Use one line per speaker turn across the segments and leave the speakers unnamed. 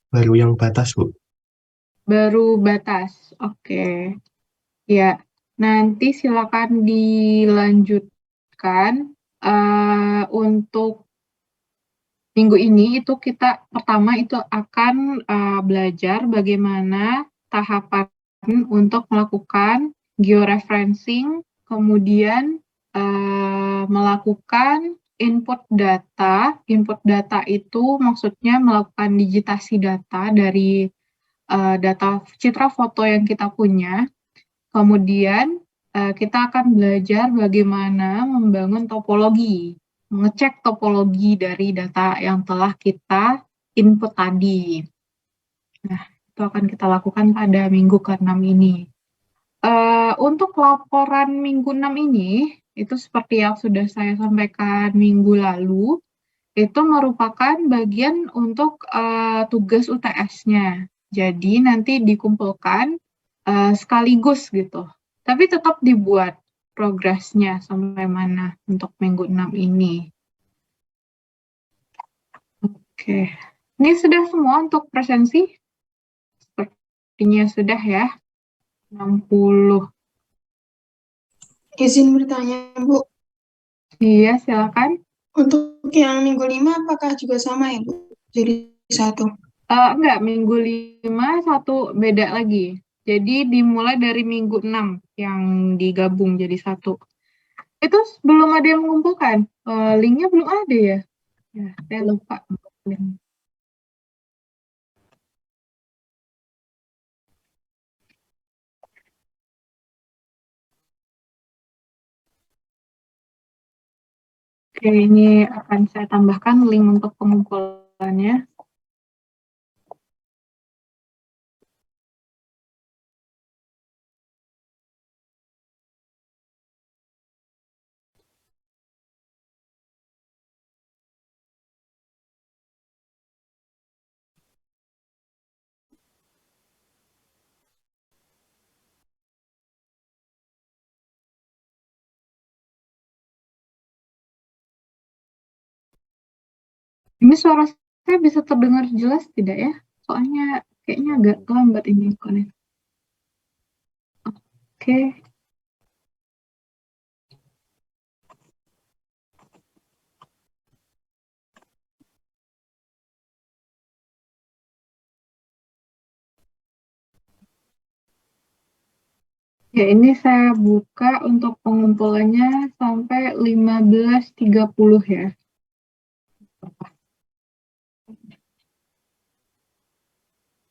Baru yang batas, Bu.
Baru batas. Oke. Ya, nanti silakan dilanjutkan. Untuk minggu ini itu kita pertama itu akan belajar bagaimana tahapan untuk melakukan georeferencing, kemudian melakukan input data. Input data itu maksudnya melakukan digitasi data dari data citra foto yang kita punya. Kemudian kita akan belajar bagaimana membangun topologi, mengecek topologi dari data yang telah kita input tadi. Nah, itu akan kita lakukan pada minggu ke-6 ini. Untuk laporan minggu 6 ini, itu seperti yang sudah saya sampaikan minggu lalu, itu merupakan bagian untuk tugas UTS-nya. Jadi nanti dikumpulkan sekaligus gitu. Tapi tetap dibuat progresnya sampai mana untuk minggu 6 ini. Oke. Ini sudah semua untuk presensi? Sepertinya sudah ya. 60.
Izin bertanya, Bu.
Iya, silakan.
Untuk yang minggu 5 apakah juga sama ya, Bu? Jadi satu.
Enggak, minggu 5 satu beda lagi. Jadi dimulai dari minggu 6 yang digabung jadi satu. Itu belum ada yang mengumpulkan. Linknya belum ada ya? Ya, saya lupa. Oke, ini akan saya tambahkan link untuk pengumpulannya. Ini suara saya bisa terdengar jelas tidak ya? Soalnya kayaknya agak lambat ini koneksi. Oke. Ya, ini saya buka untuk pengumpulannya sampai 15.30 ya.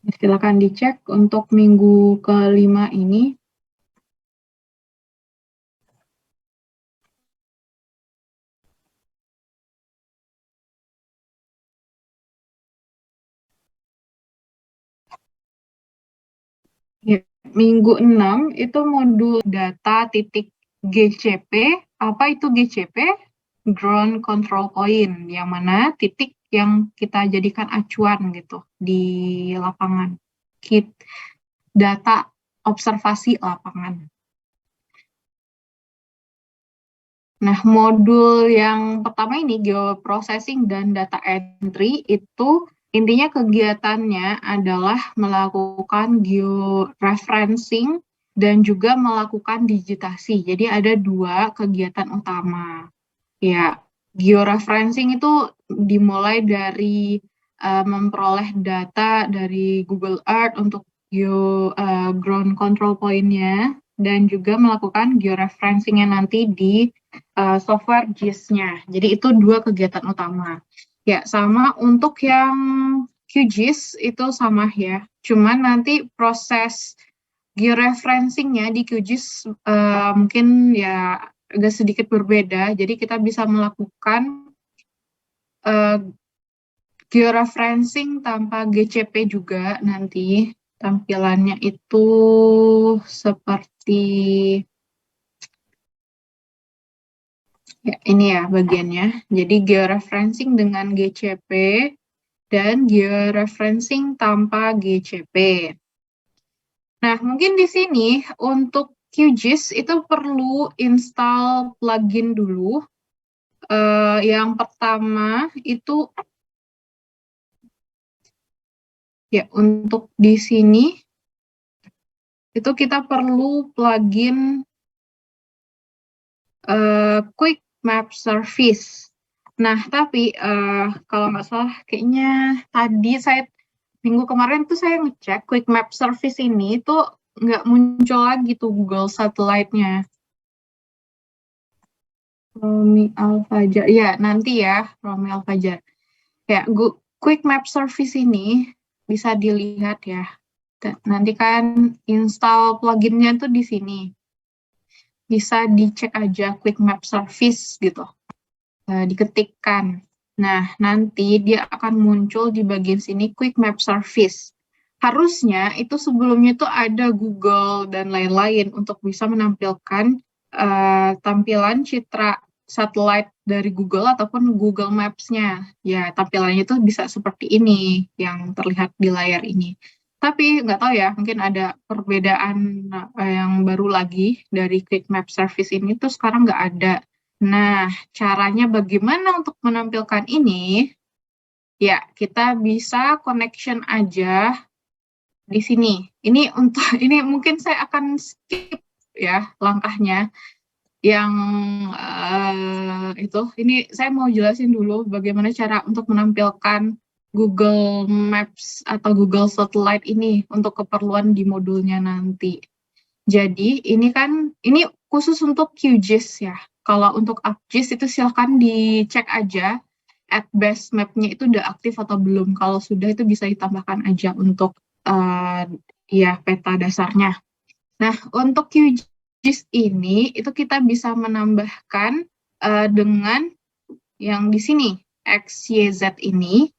Silakan dicek untuk minggu ke-5 ini. Ya, minggu 6 itu modul data titik GCP. Apa itu GCP? Ground Control Point, yang mana titik yang kita jadikan acuan gitu di lapangan. Data observasi lapangan. Nah, modul yang pertama ini, geoprocessing dan data entry, itu intinya kegiatannya adalah melakukan georeferencing dan juga melakukan digitasi. Jadi ada dua kegiatan utama. Ya, georeferencing itu dimulai dari memperoleh data dari Google Earth untuk ground control point-nya, dan juga melakukan georeferencing-nya nanti di software GIS-nya. Jadi itu dua kegiatan utama. Ya, sama untuk yang QGIS itu sama ya. Cuman nanti proses georeferencing-nya di QGIS mungkin ya agak sedikit berbeda. Jadi kita bisa melakukan georeferencing tanpa GCP juga nanti. Tampilannya itu seperti ya, ini ya bagiannya. Jadi georeferencing dengan GCP dan georeferencing tanpa GCP. Nah, mungkin di sini untuk QGIS itu perlu install plugin dulu. Yang pertama itu Ya, untuk di sini itu kita perlu plugin Quick Map Service. Nah, tapi kalau nggak salah kayaknya tadi minggu kemarin tuh saya ngecek Quick Map Service ini tuh nggak muncul lagi tuh Google Satellite-nya. Romi Alfajar, ya nanti ya Romi Alfajar. Ya, Quick Map Service ini bisa dilihat ya. Nanti kan install pluginnya tuh di sini. Bisa dicek aja Quick Map Service gitu. Diketikkan. Nah, nanti dia akan muncul di bagian sini Quick Map Service. Harusnya itu sebelumnya itu ada Google dan lain-lain untuk bisa menampilkan tampilan citra satelit dari Google ataupun Google Maps-nya. Ya, tampilannya itu bisa seperti ini yang terlihat di layar ini. Tapi nggak tahu ya, mungkin ada perbedaan yang baru lagi dari Quick Map Service ini tuh sekarang nggak ada. Nah, caranya bagaimana untuk menampilkan ini? Ya, kita bisa connection aja di sini. Ini untuk ini mungkin saya akan skip ya langkahnya yang itu. Ini saya mau jelasin dulu bagaimana cara untuk menampilkan Google Maps atau Google Satellite ini untuk keperluan di modulnya nanti. Jadi ini khusus untuk QGIS ya. Kalau untuk ArcGIS itu silahkan dicek aja base map-nya itu udah aktif atau belum. Kalau sudah itu bisa ditambahkan aja untuk ya peta dasarnya. Nah, untuk QGIS ini itu kita bisa menambahkan dengan yang di sini XYZ ini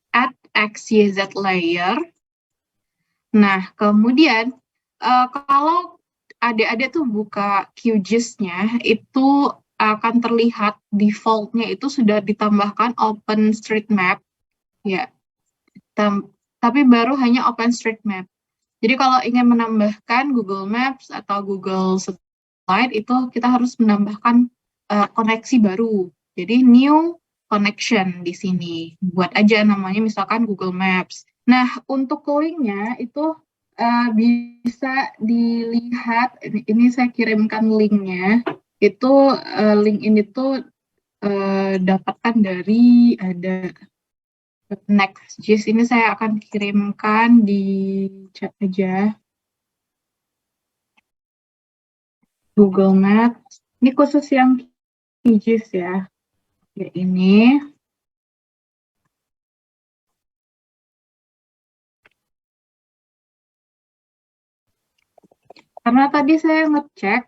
add XYZ layer. Nah, kemudian kalau adik-adik tuh buka QGIS-nya, itu akan terlihat default-nya itu sudah ditambahkan OpenStreetMap, ya. Tapi baru hanya OpenStreetMap. Jadi kalau ingin menambahkan Google Maps atau Google Satellite, itu kita harus menambahkan koneksi baru. Jadi new connection di sini. Buat aja namanya misalkan Google Maps. Nah, untuk linknya itu bisa dilihat, ini saya kirimkan linknya, itu link ini tuh dapatkan dari ada Next.js, ini saya akan kirimkan di chat aja. Google Maps, ini khusus yang QGIS ya. Ya ini. Karena tadi saya ngecek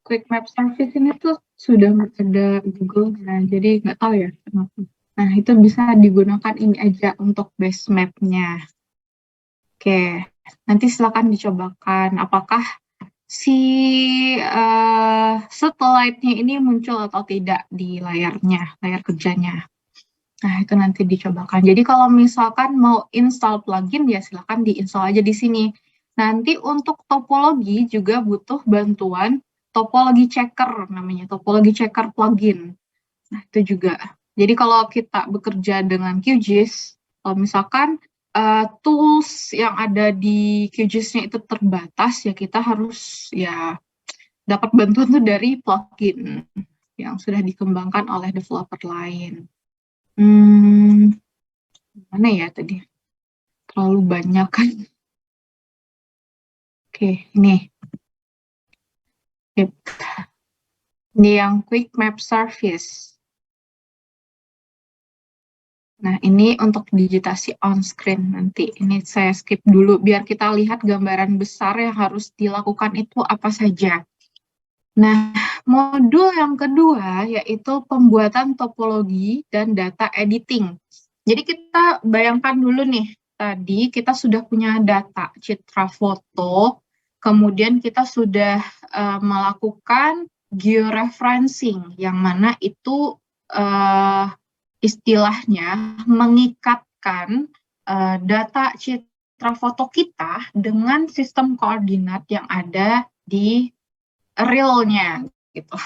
Quick Map Service ini tuh sudah ada Google, nah jadi nggak tahu ya kenapa. Nah itu bisa digunakan ini aja untuk base map-nya. Oke, nanti silakan dicobakan apakah si satellite-nya ini muncul atau tidak di layarnya, layar kerjanya. Nah, itu nanti dicobakan. Jadi kalau misalkan mau install plugin, ya silakan diinstal aja di sini. Nanti untuk topologi juga butuh bantuan topologi checker namanya, topologi checker plugin. Nah, itu juga. Jadi kalau kita bekerja dengan QGIS, kalau misalkan tools yang ada di QGIS-nya itu terbatas, ya kita harus ya dapat bantuan tuh dari plugin yang sudah dikembangkan oleh developer lain. Mana ya tadi? Terlalu banyak kan? Oke, ini. Yep. Ini yang Quick Map Service. Nah, ini untuk digitasi on-screen nanti. Ini saya skip dulu, biar kita lihat gambaran besar yang harus dilakukan itu apa saja. Nah, modul yang kedua yaitu pembuatan topologi dan data editing. Jadi kita bayangkan dulu nih, tadi kita sudah punya data citra foto, kemudian kita sudah melakukan georeferencing, yang mana itu istilahnya mengikatkan data citra foto kita dengan sistem koordinat yang ada di realnya gitu.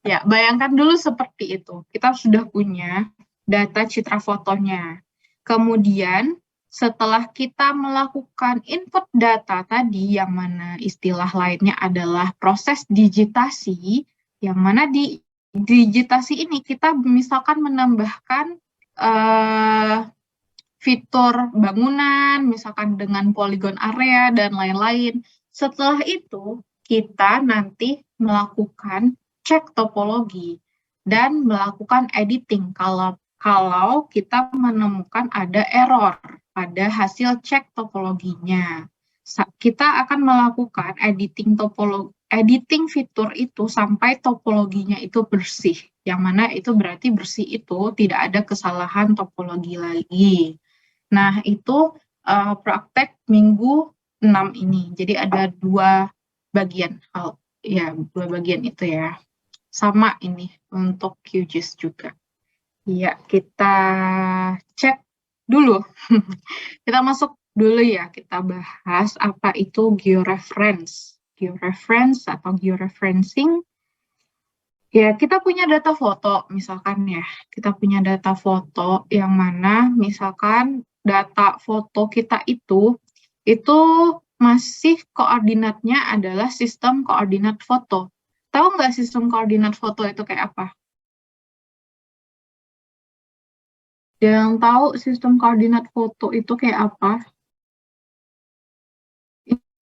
Ya, bayangkan dulu seperti itu. Kita sudah punya data citra fotonya. Kemudian setelah kita melakukan input data tadi, yang mana istilah lainnya adalah proses digitasi, yang mana di digitasi ini kita misalkan menambahkan fitur bangunan, misalkan dengan polygon area dan lain-lain. Setelah itu, kita nanti melakukan cek topologi dan melakukan editing kalau kita menemukan ada error pada hasil cek topologinya. Kita akan melakukan editing fitur itu sampai topologinya itu bersih. Yang mana itu berarti bersih itu tidak ada kesalahan topologi lagi. Nah, itu praktek minggu 6 ini. Jadi ada dua bagian. Dua bagian itu ya. Sama ini untuk QGIS juga. Ya, kita cek dulu. Kita masuk dulu ya, kita bahas apa itu georeference. Georeference atau georeferencing. Ya, kita punya data foto, misalkan ya. Kita punya data foto yang mana misalkan data foto kita itu masih koordinatnya adalah sistem koordinat foto. Tahu nggak sistem koordinat foto itu kayak apa? Yang tahu sistem koordinat foto itu kayak apa?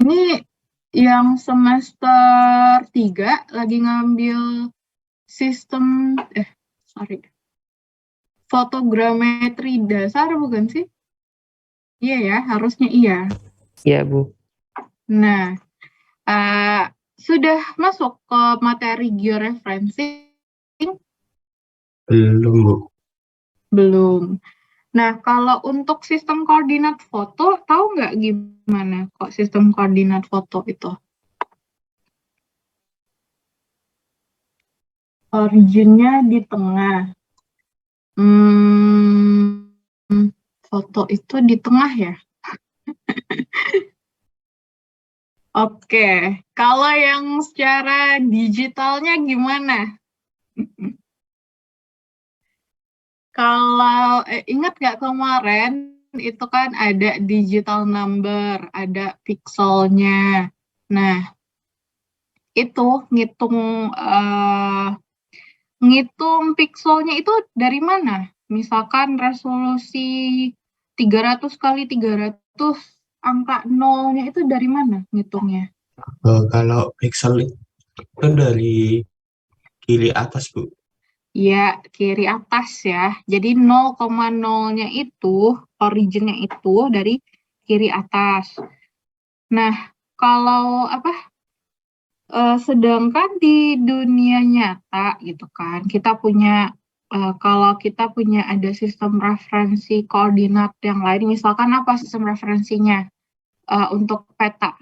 Ini yang semester 3 lagi ngambil sistem, fotogrametri dasar bukan sih? Iya ya, harusnya iya.
Iya, Bu.
Nah, sudah masuk ke materi georeferencing?
Belum, Bu.
Belum. Nah, kalau untuk sistem koordinat foto, tahu nggak gimana kok sistem koordinat foto itu? Originnya di tengah. Foto itu di tengah ya? Oke, kalau yang secara digitalnya gimana? Kalau ingat nggak kemarin itu kan ada digital number, ada pixelnya. Nah, itu ngitung pixelnya itu dari mana? Misalkan resolusi 300 kali 300, angka nolnya itu dari mana ngitungnya?
Kalau pixel itu dari kiri atas, Bu.
Ya, kiri atas ya. Jadi 0,0-nya itu, originnya itu dari kiri atas. Nah, kalau sedangkan di dunia nyata gitu kan, kita punya kalau kita punya ada sistem referensi koordinat yang lain, misalkan apa sistem referensinya untuk peta?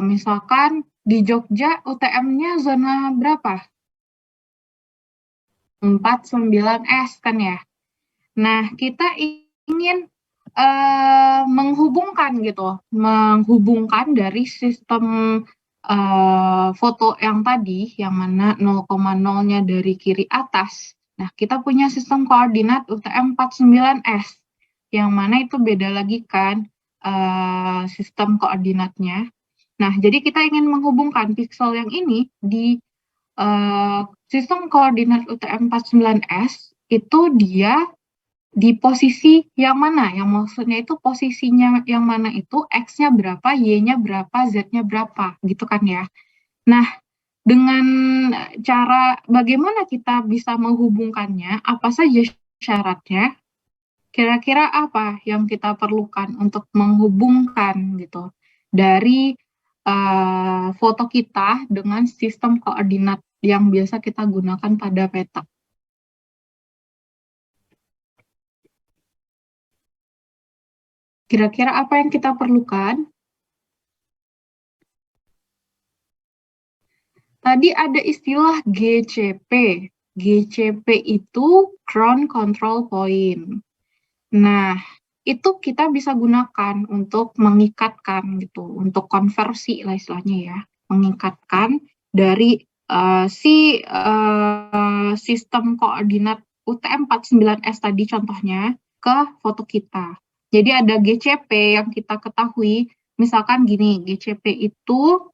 Misalkan di Jogja UTM-nya zona berapa? 49S kan ya. Nah, kita ingin menghubungkan dari sistem foto yang tadi, yang mana 0,0-nya dari kiri atas. Nah, kita punya sistem koordinat UTM 49S, yang mana itu beda lagi kan sistem koordinatnya. Nah, jadi kita ingin menghubungkan pixel yang ini di sistem koordinat UTM 49S, itu dia di posisi yang mana? Yang maksudnya itu posisinya yang mana itu, X-nya berapa, Y-nya berapa, Z-nya berapa, gitu kan ya. Nah, dengan cara bagaimana kita bisa menghubungkannya, apa saja syaratnya, kira-kira apa yang kita perlukan untuk menghubungkan gitu dari foto kita dengan sistem koordinat yang biasa kita gunakan pada peta. Kira-kira apa yang kita perlukan? Tadi ada istilah GCP. GCP itu Ground Control Point. Nah, itu kita bisa gunakan untuk mengikatkan gitu, untuk konversi lah istilahnya ya, mengikatkan dari sistem koordinat UTM 49S tadi contohnya ke foto kita. Jadi ada GCP yang kita ketahui, misalkan gini, GCP itu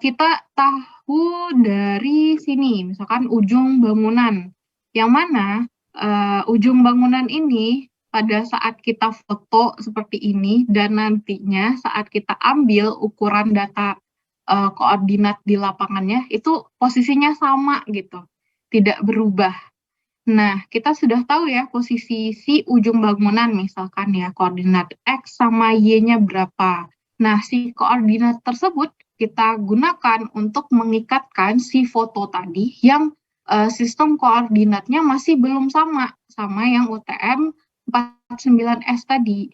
kita tahu dari sini, misalkan ujung bangunan. Yang mana ujung bangunan ini pada saat kita foto seperti ini dan nantinya saat kita ambil ukuran data koordinat di lapangannya itu posisinya sama gitu, tidak berubah. Nah, kita sudah tahu ya posisi si ujung bangunan misalkan ya koordinat X sama Y-nya berapa. Nah, si koordinat tersebut kita gunakan untuk mengikatkan si foto tadi yang sistem koordinatnya masih belum sama yang UTM 49S tadi.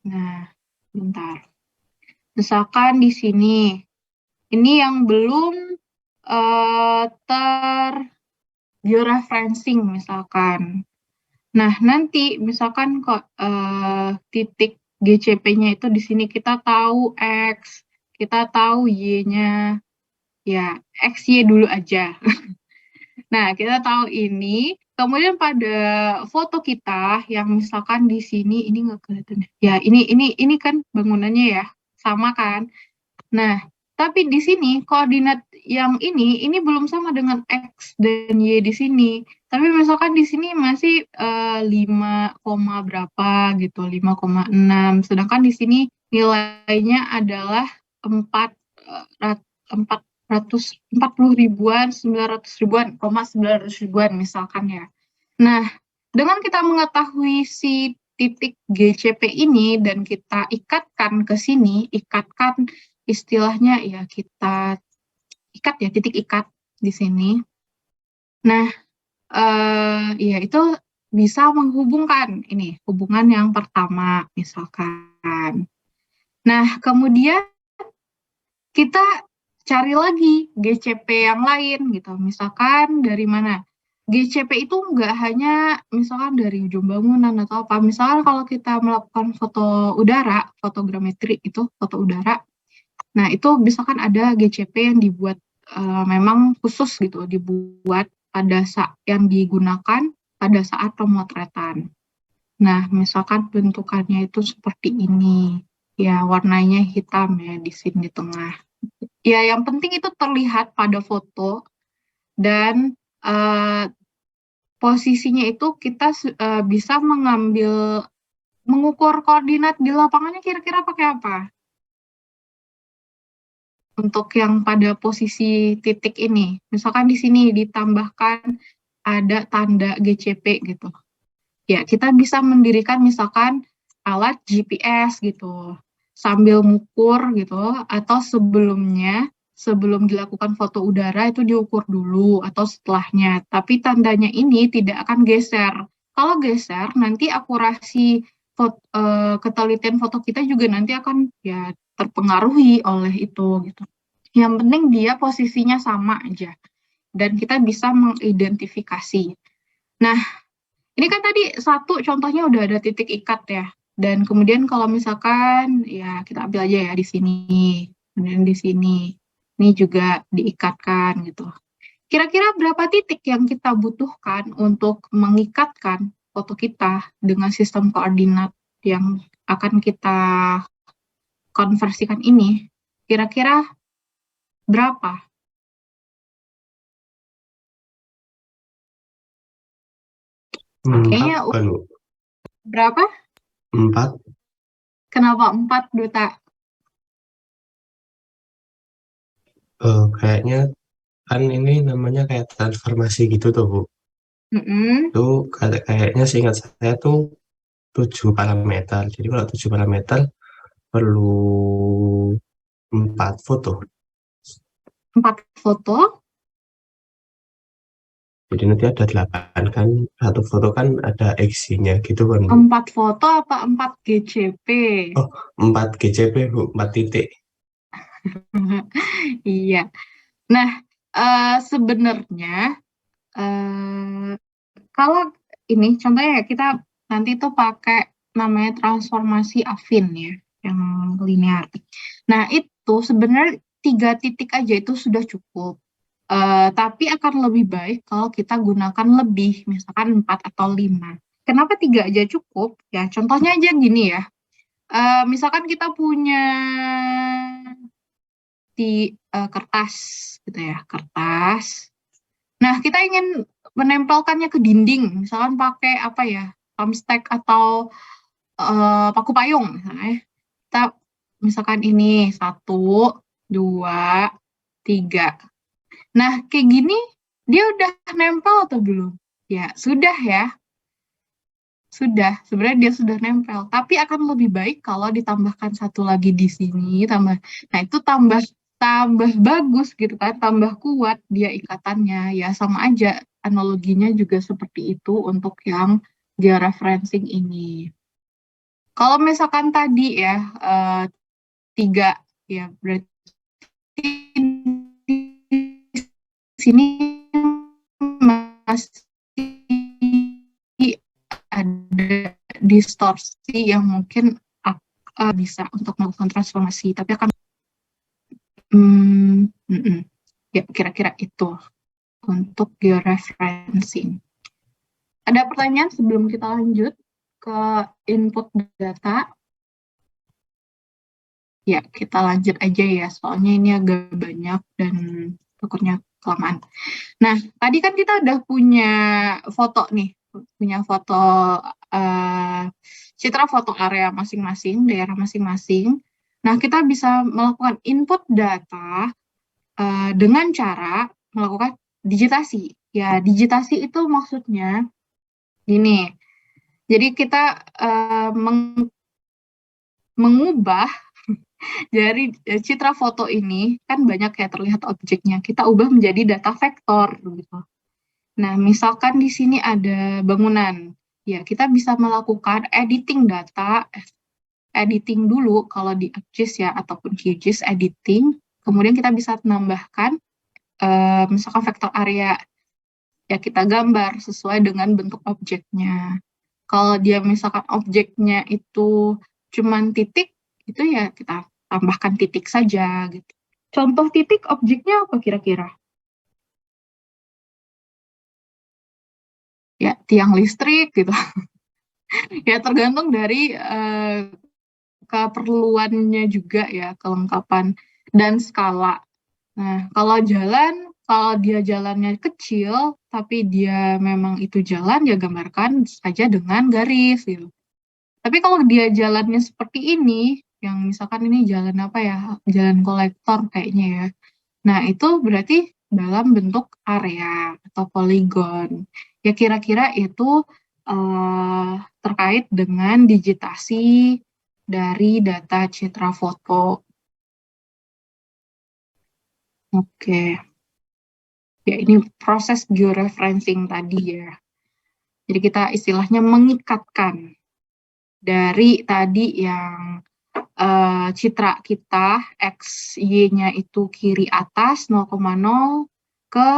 Nah, bentar. Misalkan di sini, ini yang belum georeferencing misalkan. Nah, nanti misalkan kok titik GCP-nya itu di sini kita tahu X, kita tahu Y-nya, ya X, Y dulu aja. Nah, kita tahu ini, kemudian pada foto kita yang misalkan di sini ini nggak kelihatan ya. Ini kan bangunannya ya, sama kan? Nah, tapi di sini koordinat yang ini belum sama dengan X dan Y di sini. Tapi misalkan di sini masih 5, berapa gitu, 5,6. Sedangkan di sini nilainya adalah 440 ribuan, 900 ribuan, 900 ribuan misalkan ya. Nah, dengan kita mengetahui si titik GCP ini dan kita ikatkan ke sini, ikatkan istilahnya ya kita ikat ya, titik ikat di sini. Nah, ya itu bisa menghubungkan ini, hubungan yang pertama misalkan. Nah, kemudian kita cari lagi GCP yang lain gitu. Misalkan dari mana? GCP itu nggak hanya misalkan dari ujung bangunan atau apa. Misalkan kalau kita melakukan foto udara, fotogrametri itu foto udara. Nah, itu misalkan ada GCP yang dibuat memang khusus gitu, dibuat pada saat yang digunakan pada saat pemotretan. Nah, misalkan bentukannya itu seperti ini. Ya, warnanya hitam ya di sini di tengah. Ya, yang penting itu terlihat pada foto dan posisinya itu kita bisa mengukur koordinat di lapangannya kira-kira pakai apa? Untuk yang pada posisi titik ini, misalkan di sini ditambahkan ada tanda GCP gitu. Ya, kita bisa mendirikan misalkan alat GPS gitu, sambil mengukur gitu, atau sebelum dilakukan foto udara itu diukur dulu atau setelahnya. Tapi tandanya ini tidak akan geser. Kalau geser, nanti akurasi ketelitian foto kita juga nanti akan ya terpengaruhi oleh itu gitu. Yang penting dia posisinya sama aja dan kita bisa mengidentifikasi. Nah, ini kan tadi satu contohnya udah ada titik ikat ya. Dan kemudian kalau misalkan ya kita ambil aja ya di sini, kemudian di sini. Ini juga diikatkan gitu. Kira-kira berapa titik yang kita butuhkan untuk mengikatkan foto kita dengan sistem koordinat yang akan kita konversikan ini? Kira-kira berapa? Kayaknya berapa?
4.
Kenapa 4, Duta?
Kayaknya kan ini namanya kayak transformasi gitu tuh, Bu. Itu kayaknya seingat saya tuh 7 parameter. Jadi kalau 7 parameter perlu 4 foto.
4 foto?
Jadi nanti ada 8 kan, satu foto kan ada X-nya gitu kan, Bu.
4 foto apa 4 GCP?
Oh, 4 GCP, Bu, 4 titik.
Iya. Nah, sebenarnya kalau ini contohnya ya kita nanti tuh pakai namanya transformasi affin ya, yang linear. Nah, itu sebenarnya 3 titik aja itu sudah cukup. Tapi akan lebih baik kalau kita gunakan lebih, misalkan 4 atau 5. Kenapa 3 aja cukup? Ya, contohnya aja gini ya. Misalkan kita punya di kertas gitu ya, kertas. Nah, kita ingin menempelkannya ke dinding, misalkan pakai apa ya, thumbtack atau paku payung misalnya. Kita misalkan ini 1, 2, 3. Nah, kayak gini dia udah nempel atau belum? Ya, sudah ya. Sudah, sebenarnya dia sudah nempel. Tapi akan lebih baik kalau ditambahkan satu lagi di sini, tambah. Nah, itu tambah tambah bagus gitu kan, tambah kuat dia ikatannya. Ya sama aja analoginya juga seperti itu untuk yang georeferencing ini. Kalau misalkan tadi ya 3 ya berarti di sini masih ada distorsi yang mungkin bisa untuk melakukan transformasi, tapi akan ya kira-kira itu untuk georeferencing. Ada pertanyaan sebelum kita lanjut ke input data? Ya, kita lanjut aja ya, soalnya ini agak banyak dan takutnya kelamaan. Nah, tadi kan kita udah punya foto nih, punya foto citra foto area masing-masing, daerah masing-masing. Nah, kita bisa melakukan input data dengan cara melakukan digitasi. Ya, digitasi itu maksudnya gini. Jadi kita mengubah dari citra foto ini, kan banyak ya terlihat objeknya. Kita ubah menjadi data vektor gitu. Nah, misalkan di sini ada bangunan. Ya, kita bisa melakukan editing data, editing dulu kalau di ArcGIS ya, ataupun QGIS editing. Kemudian kita bisa menambahkan, misalkan vektor area. Ya, kita gambar sesuai dengan bentuk objeknya. Kalau dia misalkan objeknya itu cuman titik, itu ya kita tambahkan titik saja gitu. Contoh titik objeknya apa kira-kira? Ya, tiang listrik gitu. Ya, tergantung dari keperluannya juga ya, kelengkapan dan skala. Nah, kalau dia jalannya kecil, tapi dia memang itu jalan, ya gambarkan saja dengan garis gitu. Tapi kalau dia jalannya seperti ini, yang misalkan ini jalan apa ya, jalan kolektor kayaknya ya. Nah, itu berarti dalam bentuk area atau poligon. Ya kira-kira itu terkait dengan digitasi dari data citra foto. Oke. Ya, ini proses georeferencing tadi ya. Jadi kita istilahnya mengikatkan dari tadi yang citra kita, X, Y-nya itu kiri atas 0,0 ke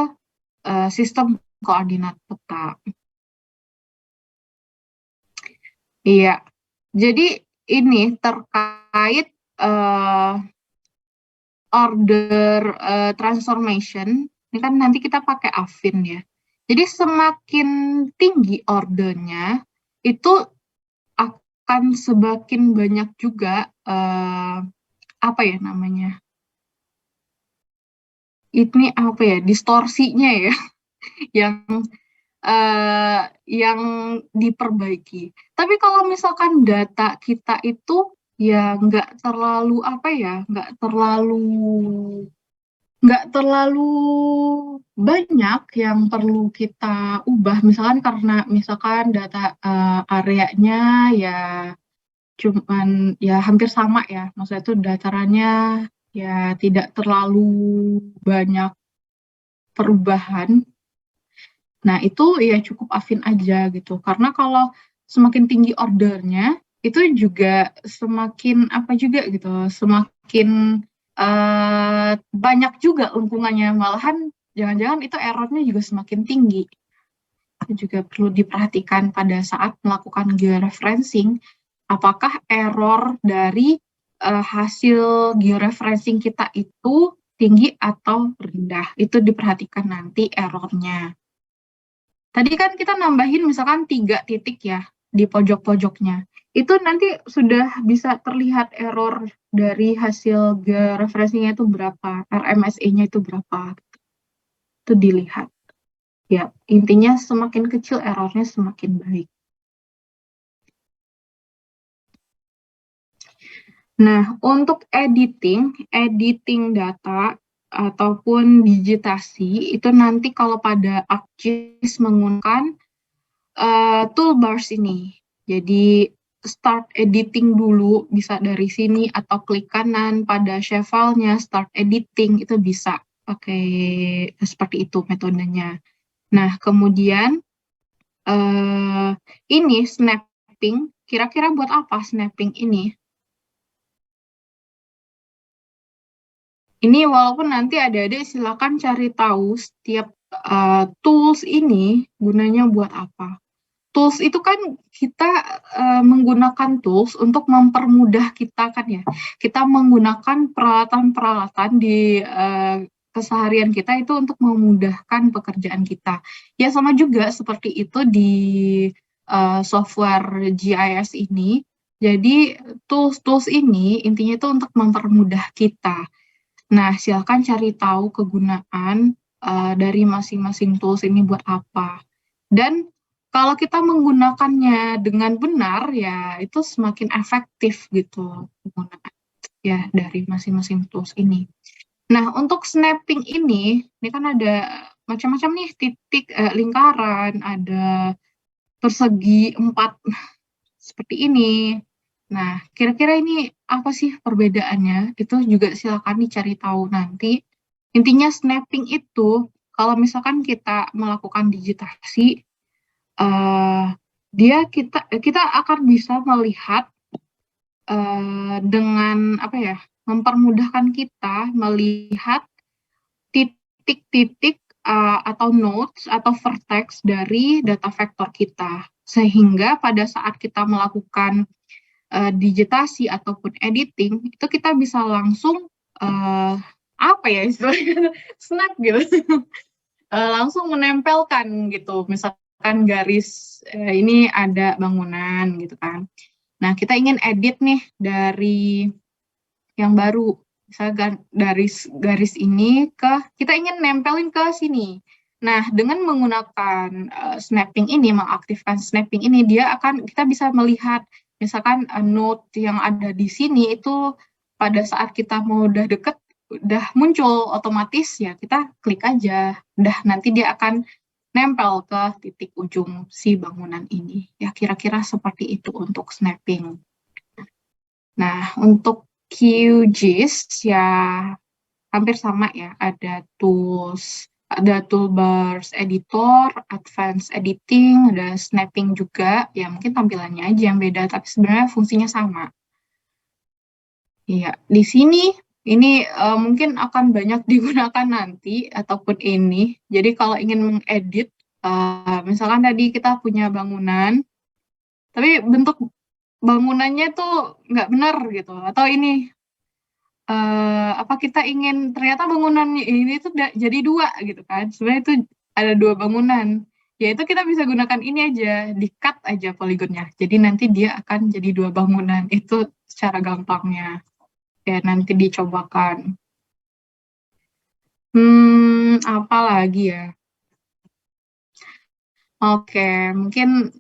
sistem koordinat peta. Iya, jadi ini terkait order transformation, ini kan nanti kita pakai Affin ya. Jadi semakin tinggi ordernya, itu akan semakin banyak juga apa ya namanya? Ini apa ya? Distorsinya ya, yang diperbaiki. Tapi kalau misalkan data kita itu ya nggak terlalu apa ya, nggak terlalu banyak yang perlu kita ubah, misalkan karena misalkan data areanya ya cuman ya hampir sama ya, maksudnya itu datarannya ya tidak terlalu banyak perubahan. Nah, itu ya cukup Affin aja gitu. Karena kalau semakin tinggi ordernya, itu juga semakin apa juga gitu, semakin banyak juga lengkungannya. Malahan jangan-jangan itu errornya juga semakin tinggi. Itu juga perlu diperhatikan pada saat melakukan georeferencing, apakah error dari hasil georeferencing kita itu tinggi atau rendah. Itu diperhatikan nanti errornya. Tadi kan kita nambahin misalkan 3 titik ya di pojok-pojoknya. Itu nanti sudah bisa terlihat error dari hasil georeferencingnya itu berapa, RMSE-nya itu berapa. Itu dilihat. Ya, intinya semakin kecil errornya semakin baik. Nah, untuk editing data ataupun digitasi itu nanti kalau pada ArcGIS menggunakan toolbars ini. Jadi start editing dulu bisa dari sini atau klik kanan pada shape file-nya start editing itu bisa pakai seperti itu metodenya. Nah, kemudian ini snapping, kira-kira buat apa snapping ini? Ini walaupun nanti adik-adik silakan cari tahu setiap tools ini gunanya buat apa. Tools itu kan kita menggunakan tools untuk mempermudah kita kan ya. Kita menggunakan peralatan-peralatan di keseharian kita itu untuk memudahkan pekerjaan kita. Ya sama juga seperti itu di software GIS ini. Jadi tools-tools ini intinya itu untuk mempermudah kita. Nah, silakan cari tahu kegunaan dari masing-masing tools ini buat apa. Dan kalau kita menggunakannya dengan benar, ya itu semakin efektif gitu penggunaan ya dari masing-masing tools ini. Nah, untuk snapping ini kan ada macam-macam nih titik lingkaran, ada persegi 4 seperti ini. Nah, kira-kira ini apa sih perbedaannya? Itu juga silakan dicari tahu nanti. Intinya snapping itu, kalau misalkan kita melakukan digitasi, kita akan bisa melihat dengan apa ya, mempermudahkan kita melihat titik-titik atau nodes atau vertex dari data vektor kita. Sehingga pada saat kita melakukan digitasi ataupun editing itu kita bisa langsung apa ya istilahnya snap gitu langsung menempelkan gitu misalkan garis ini ada bangunan gitu kan. Nah kita ingin edit nih dari yang baru misalkan dari garis ini kita ingin nempelin ke sini. Nah dengan menggunakan snapping ini mengaktifkan snapping ini kita bisa melihat misalkan note yang ada di sini itu pada saat kita mau udah deket, udah muncul otomatis ya kita klik aja, udah nanti dia akan nempel ke titik ujung si bangunan ini. Ya kira-kira seperti itu untuk snapping. Nah untuk QGIS ya hampir sama ya, ada toolbars editor, advanced editing, ada snapping juga, ya mungkin tampilannya aja yang beda, tapi sebenarnya fungsinya sama. Iya, di sini ini mungkin akan banyak digunakan nanti, ataupun ini, jadi kalau ingin mengedit, misalkan tadi kita punya bangunan, tapi bentuk bangunannya tuh nggak benar gitu, atau ini, apa kita ingin ternyata bangunan ini tuh jadi 2 gitu kan, sebenarnya itu ada 2 bangunan, ya itu kita bisa gunakan ini aja, di-cut aja poligonnya, jadi nanti dia akan jadi 2 bangunan, itu secara gampangnya, ya nanti dicobakan. Apa lagi ya? Oke, mungkin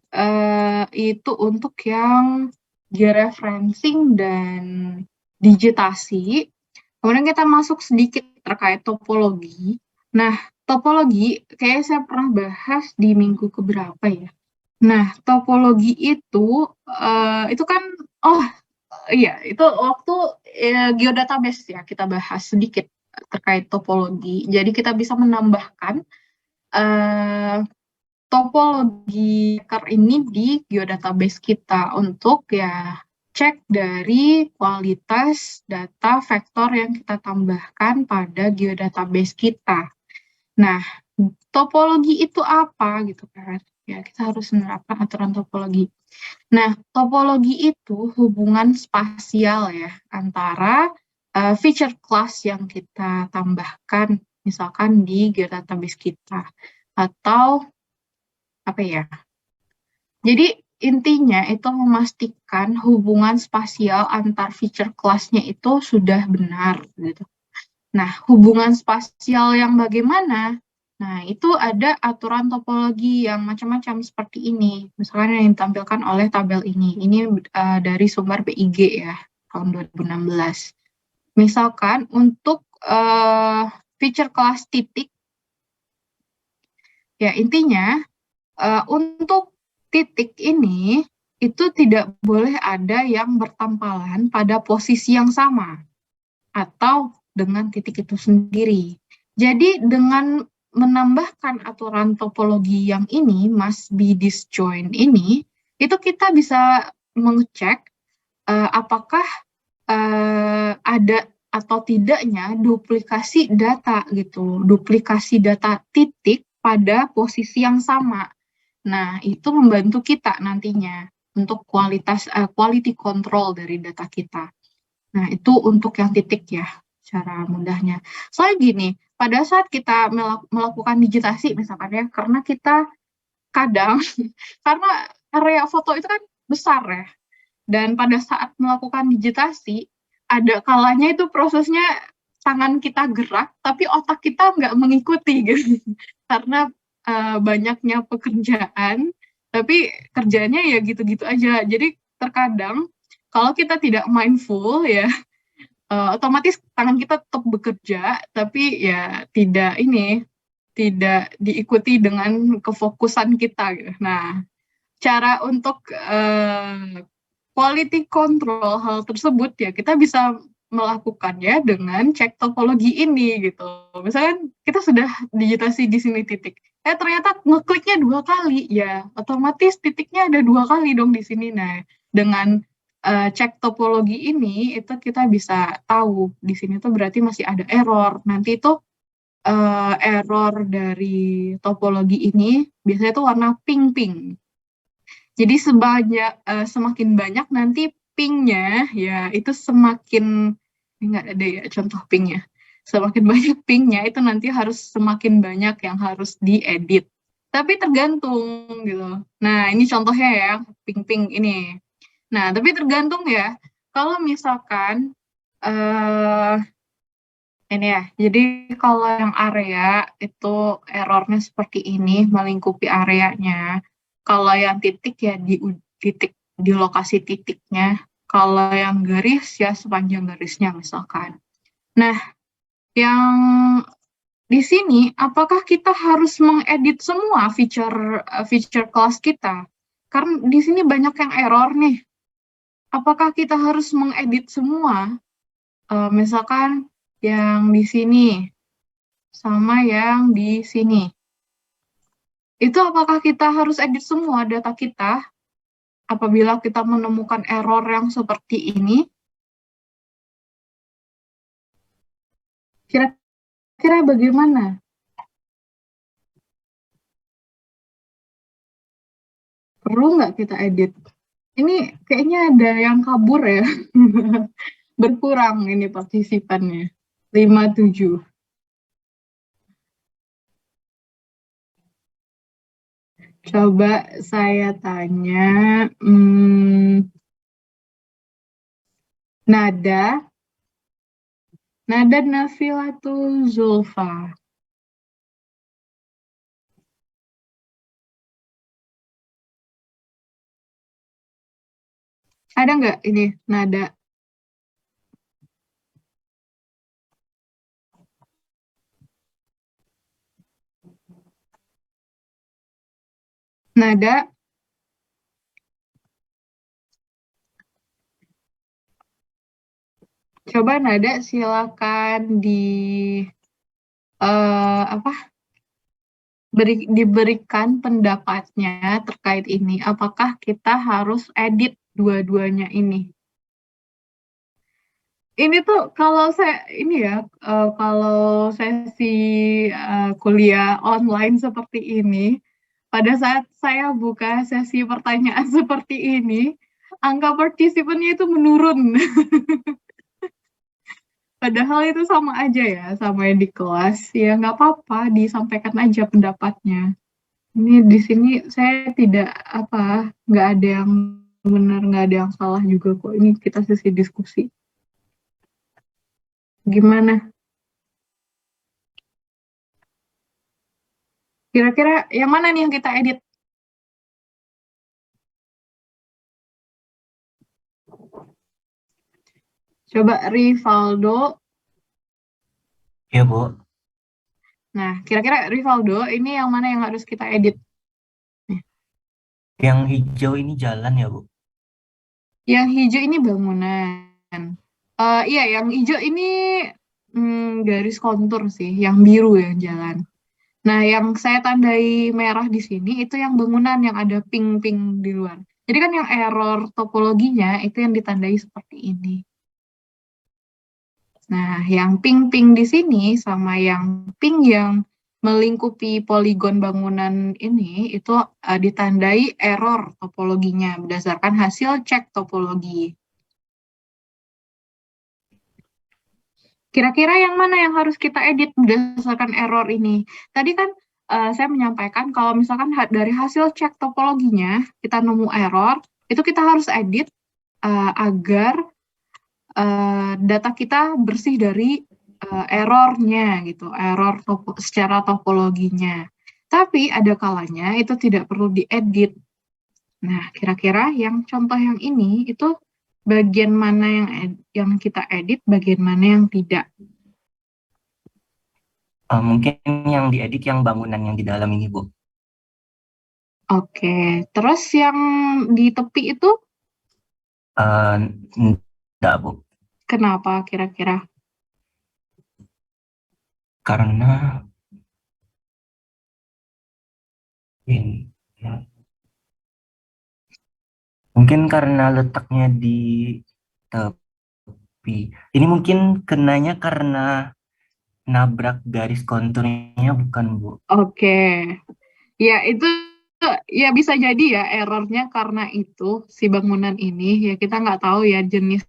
itu untuk yang georeferencing dan digitasi. Kemudian kita masuk sedikit terkait topologi. Nah, topologi kayaknya saya pernah bahas di minggu keberapa ya. Nah, topologi itu kan, iya, itu waktu geodatabase ya kita bahas sedikit terkait topologi. Jadi kita bisa menambahkan topologi ini di geodatabase kita untuk ya cek dari kualitas data vektor yang kita tambahkan pada geodatabase kita. Nah, topologi itu apa gitu kan? Ya, kita harus menerapkan aturan topologi. Nah, topologi itu hubungan spasial ya antara feature class yang kita tambahkan misalkan di geodatabase kita atau apa ya? Jadi intinya itu memastikan hubungan spasial antar feature kelasnya itu sudah benar gitu. Nah, hubungan spasial yang bagaimana? Nah, itu ada aturan topologi yang macam-macam seperti ini. Misalkan yang ditampilkan oleh tabel ini. Ini dari sumber BIG ya, tahun 2016. Misalkan untuk feature kelas titik, ya intinya untuk titik ini itu tidak boleh ada yang bertampalan pada posisi yang sama atau dengan titik itu sendiri. Jadi dengan menambahkan aturan topologi yang ini, must be disjoint ini, itu kita bisa mengecek apakah ada atau tidaknya duplikasi data gitu, duplikasi data titik pada posisi yang sama. Nah, itu membantu kita nantinya untuk quality control dari data kita. Nah, itu untuk yang titik ya, cara mudahnya. Soalnya gini, pada saat kita melakukan digitasi misalkan ya, karena kita kadang, karena area foto itu kan besar ya, dan pada saat melakukan digitasi, ada kalanya itu prosesnya tangan kita gerak, tapi otak kita nggak mengikuti gitu. Karena banyaknya pekerjaan, tapi kerjanya ya gitu-gitu aja. Jadi terkadang kalau kita tidak mindful ya, otomatis tangan kita tetap bekerja, tapi ya tidak diikuti dengan kefokusan kita gitu. Nah, cara untuk quality control hal tersebut ya kita bisa melakukannya dengan cek topologi ini gitu. Misalkan kita sudah digitasi di sini titik, ternyata ngekliknya 2 kali, ya otomatis titiknya ada 2 kali dong di sini. Nah, dengan cek topologi ini itu kita bisa tahu di sini tuh berarti masih ada error. Nanti itu error dari topologi ini biasanya tuh warna pink-pink. Jadi semakin banyak nanti pingnya ya itu semakin nggak ada ya contoh pingnya. Semakin banyak pingnya itu nanti harus semakin banyak yang harus diedit. Tapi tergantung gitu. Nah ini contohnya ya ping-ping ini. Nah tapi tergantung ya. Kalau misalkan ini ya. Jadi kalau yang area itu errornya seperti ini melingkupi areanya. Kalau yang titik ya di lokasi titiknya. Kalau yang garis ya sepanjang garisnya misalkan. Nah, yang di sini apakah kita harus mengedit semua feature kelas kita? Karena di sini banyak yang error nih. Apakah kita harus mengedit semua? Misalkan yang di sini sama yang di sini. Itu apakah kita harus edit semua data kita apabila kita menemukan error yang seperti ini? Kira-kira bagaimana? Perlu nggak kita edit? Ini kayaknya ada yang kabur ya. Berkurang ini partisipannya. 57. Coba saya tanya, Nada Nafilatul Zulfa. Ada nggak ini Nada? Nada? Coba Nada silakan diberikan pendapatnya terkait ini. Apakah kita harus edit dua-duanya ini? Ini tuh kalau saya ini ya kalau sesi kuliah online seperti ini, pada saat saya buka sesi pertanyaan seperti ini, angka partisipannya itu menurun. Padahal itu sama aja ya, sama yang di kelas. Ya nggak apa-apa, disampaikan aja pendapatnya. Ini di sini saya tidak nggak ada yang benar, nggak ada yang salah juga kok. Ini kita sesi diskusi. Gimana? Kira-kira yang mana nih yang kita edit? Coba Rivaldo.
Iya, Bu.
Nah, kira-kira Rivaldo ini yang mana yang harus kita edit?
Yang hijau ini jalan ya, Bu?
Yang hijau ini bangunan. Iya, yang hijau ini garis kontur sih, yang biru yang jalan. Nah, yang saya tandai merah di sini itu yang bangunan yang ada pink-pink di luar. Jadi kan yang error topologinya itu yang ditandai seperti ini. Nah, yang pink-pink di sini sama yang pink yang melingkupi poligon bangunan ini itu ditandai error topologinya berdasarkan hasil cek topologi. Kira-kira yang mana yang harus kita edit berdasarkan error ini? Tadi kan saya menyampaikan kalau misalkan dari hasil cek topologinya kita nemu error, itu kita harus edit agar data kita bersih dari errornya gitu, error secara topologinya. Tapi ada kalanya itu tidak perlu diedit. Nah, kira-kira yang contoh yang ini itu bagian mana yang kita edit, bagian mana yang tidak?
Mungkin yang diedit yang bangunan yang di dalam ini, Bu.
Oke, terus yang di tepi itu
Enggak, Bu.
kenapa kira-kira?
Karena ini ya. Mungkin karena letaknya di tepi. Ini mungkin kenanya karena nabrak garis konturnya, bukan, Bu?
Oke, ya itu ya bisa jadi ya errornya karena itu si bangunan ini ya kita nggak tahu ya jenis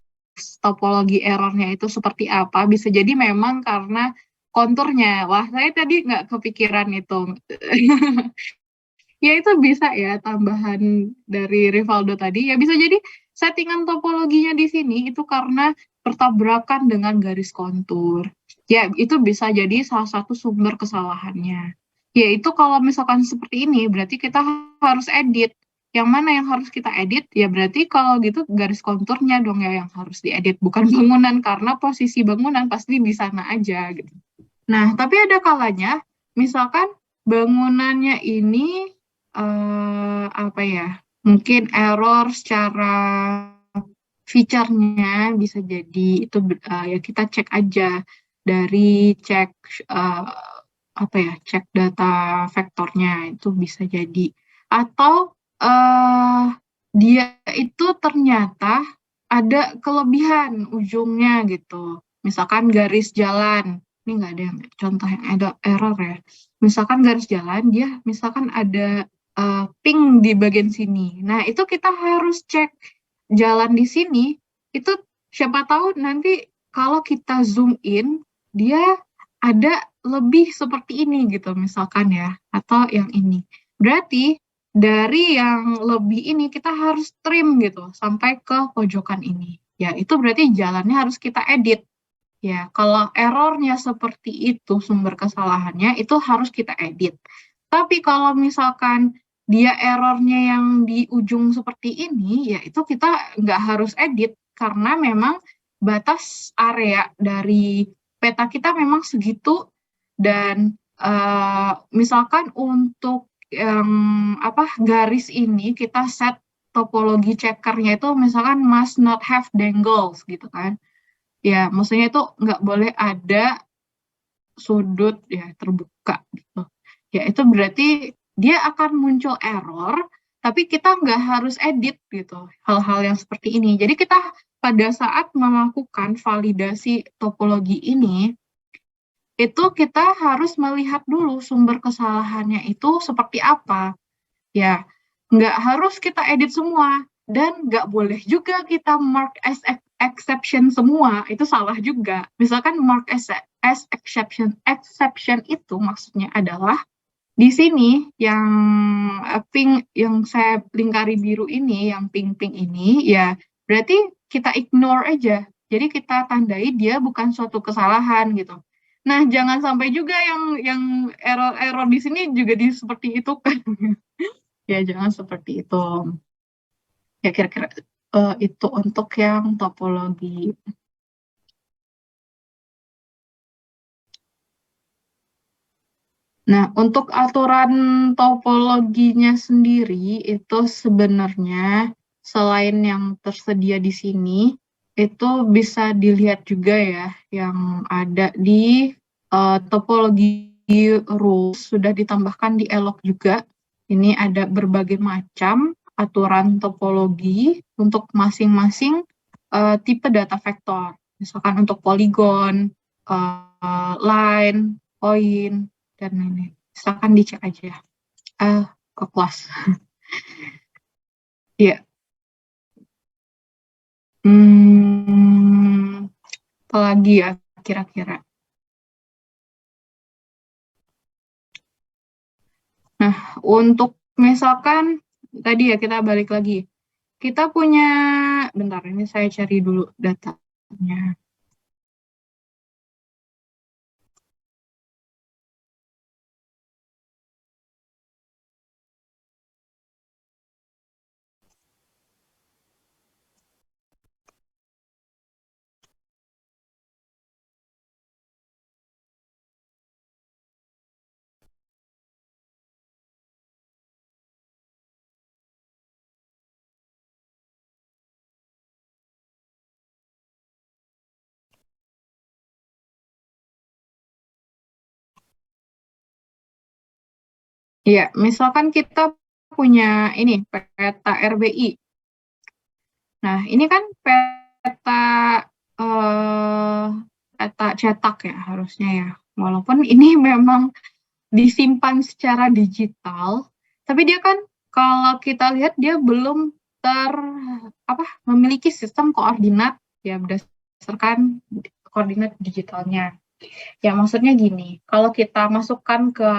topologi errornya itu seperti apa. Bisa jadi memang karena konturnya. Wah, saya tadi nggak kepikiran itu. Ya itu bisa ya tambahan dari Rivaldo tadi. Ya bisa jadi settingan topologinya di sini itu karena bertabrakan dengan garis kontur. Ya itu bisa jadi salah satu sumber kesalahannya. Ya itu kalau misalkan seperti ini berarti kita harus edit. Yang mana yang harus kita edit? Ya berarti kalau gitu garis konturnya dong ya yang harus diedit, bukan bangunan karena posisi bangunan pasti di sana aja gitu. Nah, tapi ada kalanya misalkan bangunannya ini apa ya, mungkin error secara feature-nya bisa jadi itu ya kita cek aja dari cek eh, apa ya, cek data vektornya itu bisa jadi, atau dia itu ternyata ada kelebihan ujungnya gitu, misalkan garis jalan ini nggak ada yang contoh yang ada error ya, misalkan garis jalan dia misalkan ada pink di bagian sini. Nah, itu kita harus cek jalan di sini, itu siapa tahu nanti kalau kita zoom in, dia ada lebih seperti ini gitu misalkan ya, atau yang ini. Berarti dari yang lebih ini kita harus trim gitu sampai ke pojokan ini. Ya, itu berarti jalannya harus kita edit. Ya, kalau errornya seperti itu, sumber kesalahannya itu harus kita edit. Tapi kalau misalkan dia errornya yang di ujung seperti ini, ya itu kita nggak harus edit karena memang batas area dari peta kita memang segitu, dan misalkan untuk yang garis ini kita set topologi checkernya itu misalkan must not have dangles gitu kan. Ya, maksudnya itu nggak boleh ada sudut ya terbuka gitu. Ya, itu berarti dia akan muncul error, tapi kita nggak harus edit gitu hal-hal yang seperti ini. Jadi kita pada saat melakukan validasi topologi ini, itu kita harus melihat dulu sumber kesalahannya itu seperti apa. Ya, nggak harus kita edit semua, dan nggak boleh juga kita mark as exception semua, itu salah juga. Misalkan mark as exception itu maksudnya adalah di sini yang pink, yang saya lingkari biru ini, yang pink-pink ini, ya berarti kita ignore aja. Jadi kita tandai dia bukan suatu kesalahan gitu. Nah, jangan sampai juga yang error-error di sini juga seperti itu kan. Ya, jangan seperti itu. Ya, kira-kira itu untuk yang topologi. Nah, untuk aturan topologinya sendiri itu sebenarnya selain yang tersedia di sini, itu bisa dilihat juga ya yang ada di topologi rules sudah ditambahkan di elok juga. Ini ada berbagai macam aturan topologi untuk masing-masing tipe data vektor. Misalkan untuk poligon, line, point, dan lain-lain. Silakan dicek aja ke kelas. Iya. Apa lagi ya kira-kira? Nah, untuk misalkan tadi ya kita balik lagi. Kita punya, bentar ini saya cari dulu datanya. Iya, misalkan kita punya ini peta RBI. Nah, ini kan peta peta cetak ya harusnya ya. Walaupun ini memang disimpan secara digital, tapi dia kan kalau kita lihat dia belum memiliki sistem koordinat ya berdasarkan koordinat digitalnya. Ya maksudnya gini, kalau kita masukkan ke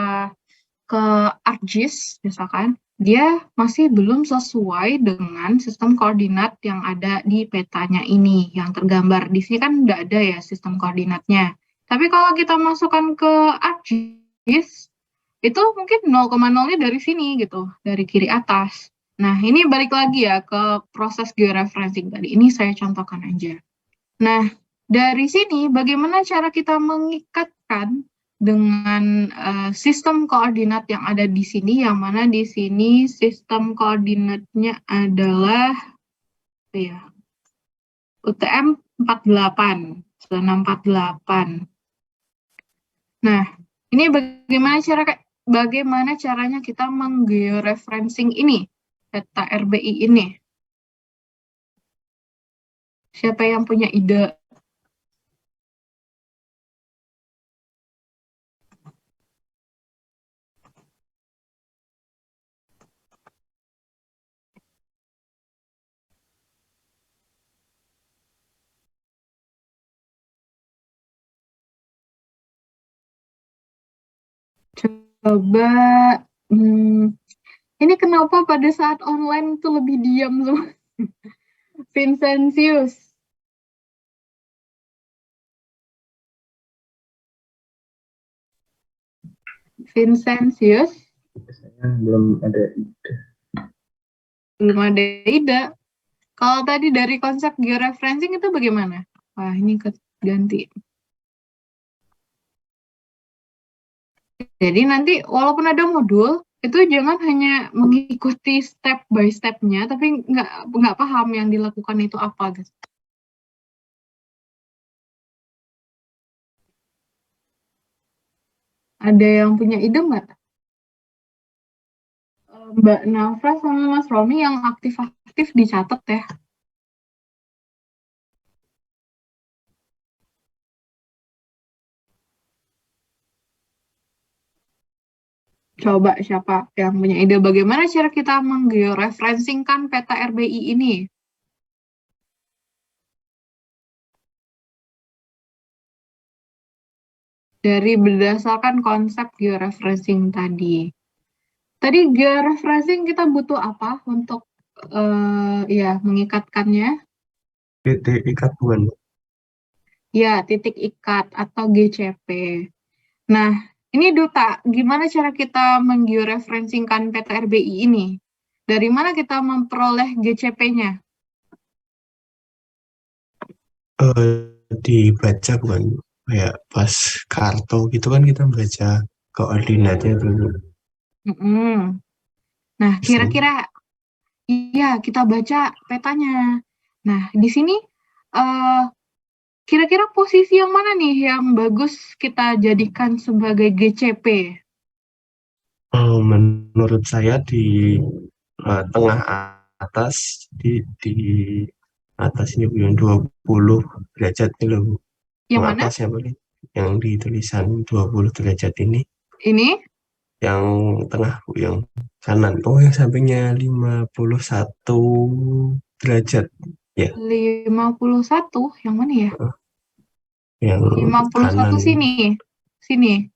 ArcGIS misalkan, dia masih belum sesuai dengan sistem koordinat yang ada di petanya ini, yang tergambar. Di sini kan nggak ada ya sistem koordinatnya. Tapi kalau kita masukkan ke ArcGIS, itu mungkin 0,0-nya dari sini gitu, dari kiri atas. Nah, ini balik lagi ya ke proses georeferencing tadi. Ini saya contohkan aja. Nah, dari sini bagaimana cara kita mengikatkan dengan sistem koordinat yang ada di sini, yang mana di sini sistem koordinatnya adalah ya, UTM 48, zona 48. Nah, ini bagaimana caranya kita menggeoreferencing ini, peta RBI ini? Siapa yang punya ide? Coba, ini kenapa pada saat online itu lebih diam semua? Vincentius. Vincentius.
Saya belum ada ide.
Belum ada ide. Kalau tadi dari konsep georeferencing itu bagaimana? Wah, ini ganti. Jadi nanti walaupun ada modul, itu jangan hanya mengikuti step by step-nya, tapi nggak paham yang dilakukan itu apa, guys. Ada yang punya ide nggak? Mbak Nafra sama Mas Romi yang aktif-aktif dicatat ya. Coba siapa yang punya ide bagaimana cara kita menggeoreferencingkan peta RBI ini? dari berdasarkan konsep georeferencing tadi. Tadi georeferencing kita butuh apa untuk ya mengikatkannya?
Titik ikat bukan, Bu?
Ya, titik ikat atau GCP. Nah, ini Duta, gimana cara kita menggeoreferencingkan peta RBI ini? Dari mana kita memperoleh GCP-nya?
Dibaca bukan, Bu? Kayak pas kartu gitu kan kita baca koordinatnya dulu.
Mm-mm. Nah, kira-kira iya kita baca petanya. Nah, di sini eh, kira-kira posisi yang mana nih yang bagus kita jadikan sebagai GCP?
Menurut saya di tengah atas, di atas ini Bu, yang 20 derajat ini loh, Bu.
Yang
Yang
mana?
atas ya boleh, yang di tulisan 20 derajat ini,
Ini
yang tengah Bu, yang kanan. Oh, yang sampingnya 51 derajat ya,
51, yang mana ya?
yang
51
kanan.
sini. Sini.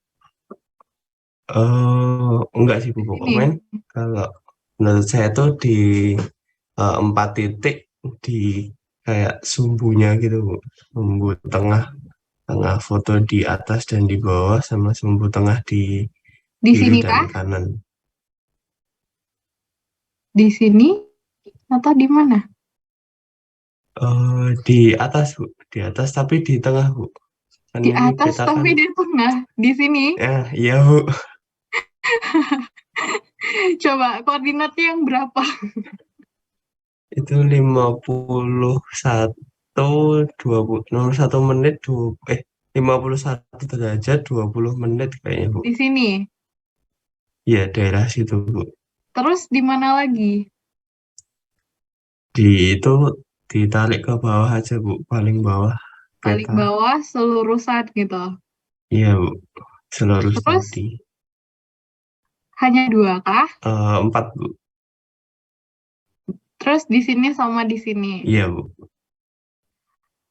Enggak sih Bu,
Di sini.
pokoknya kalau menurut saya tuh di 4 titik di kayak sumbunya gitu Bu. Sumbu tengah, tengah foto di atas dan di bawah, sama sumbu tengah di
Di
kiri
sini
dan
kah?
kanan.
Di sini atau di mana?
Di atas Bu, di atas tapi di tengah Bu. Kan
Di
ini
atas
peta kan,
tapi di tengah. Di sini.
iya Bu.
Coba koordinatnya yang berapa?
Itu 51, 21 menit, 51 derajat 20 menit kayaknya Bu.
Di sini.
Iya, daerah situ Bu.
Terus di mana lagi?
Di itu ditarik ke bawah aja Bu, paling bawah
Paling
peta.
bawah selurusan gitu.
Iya Bu, seluruh
Terus
tadi.
hanya 2 kah?
4 Bu.
Terus di sini sama di sini.
Iya Bu.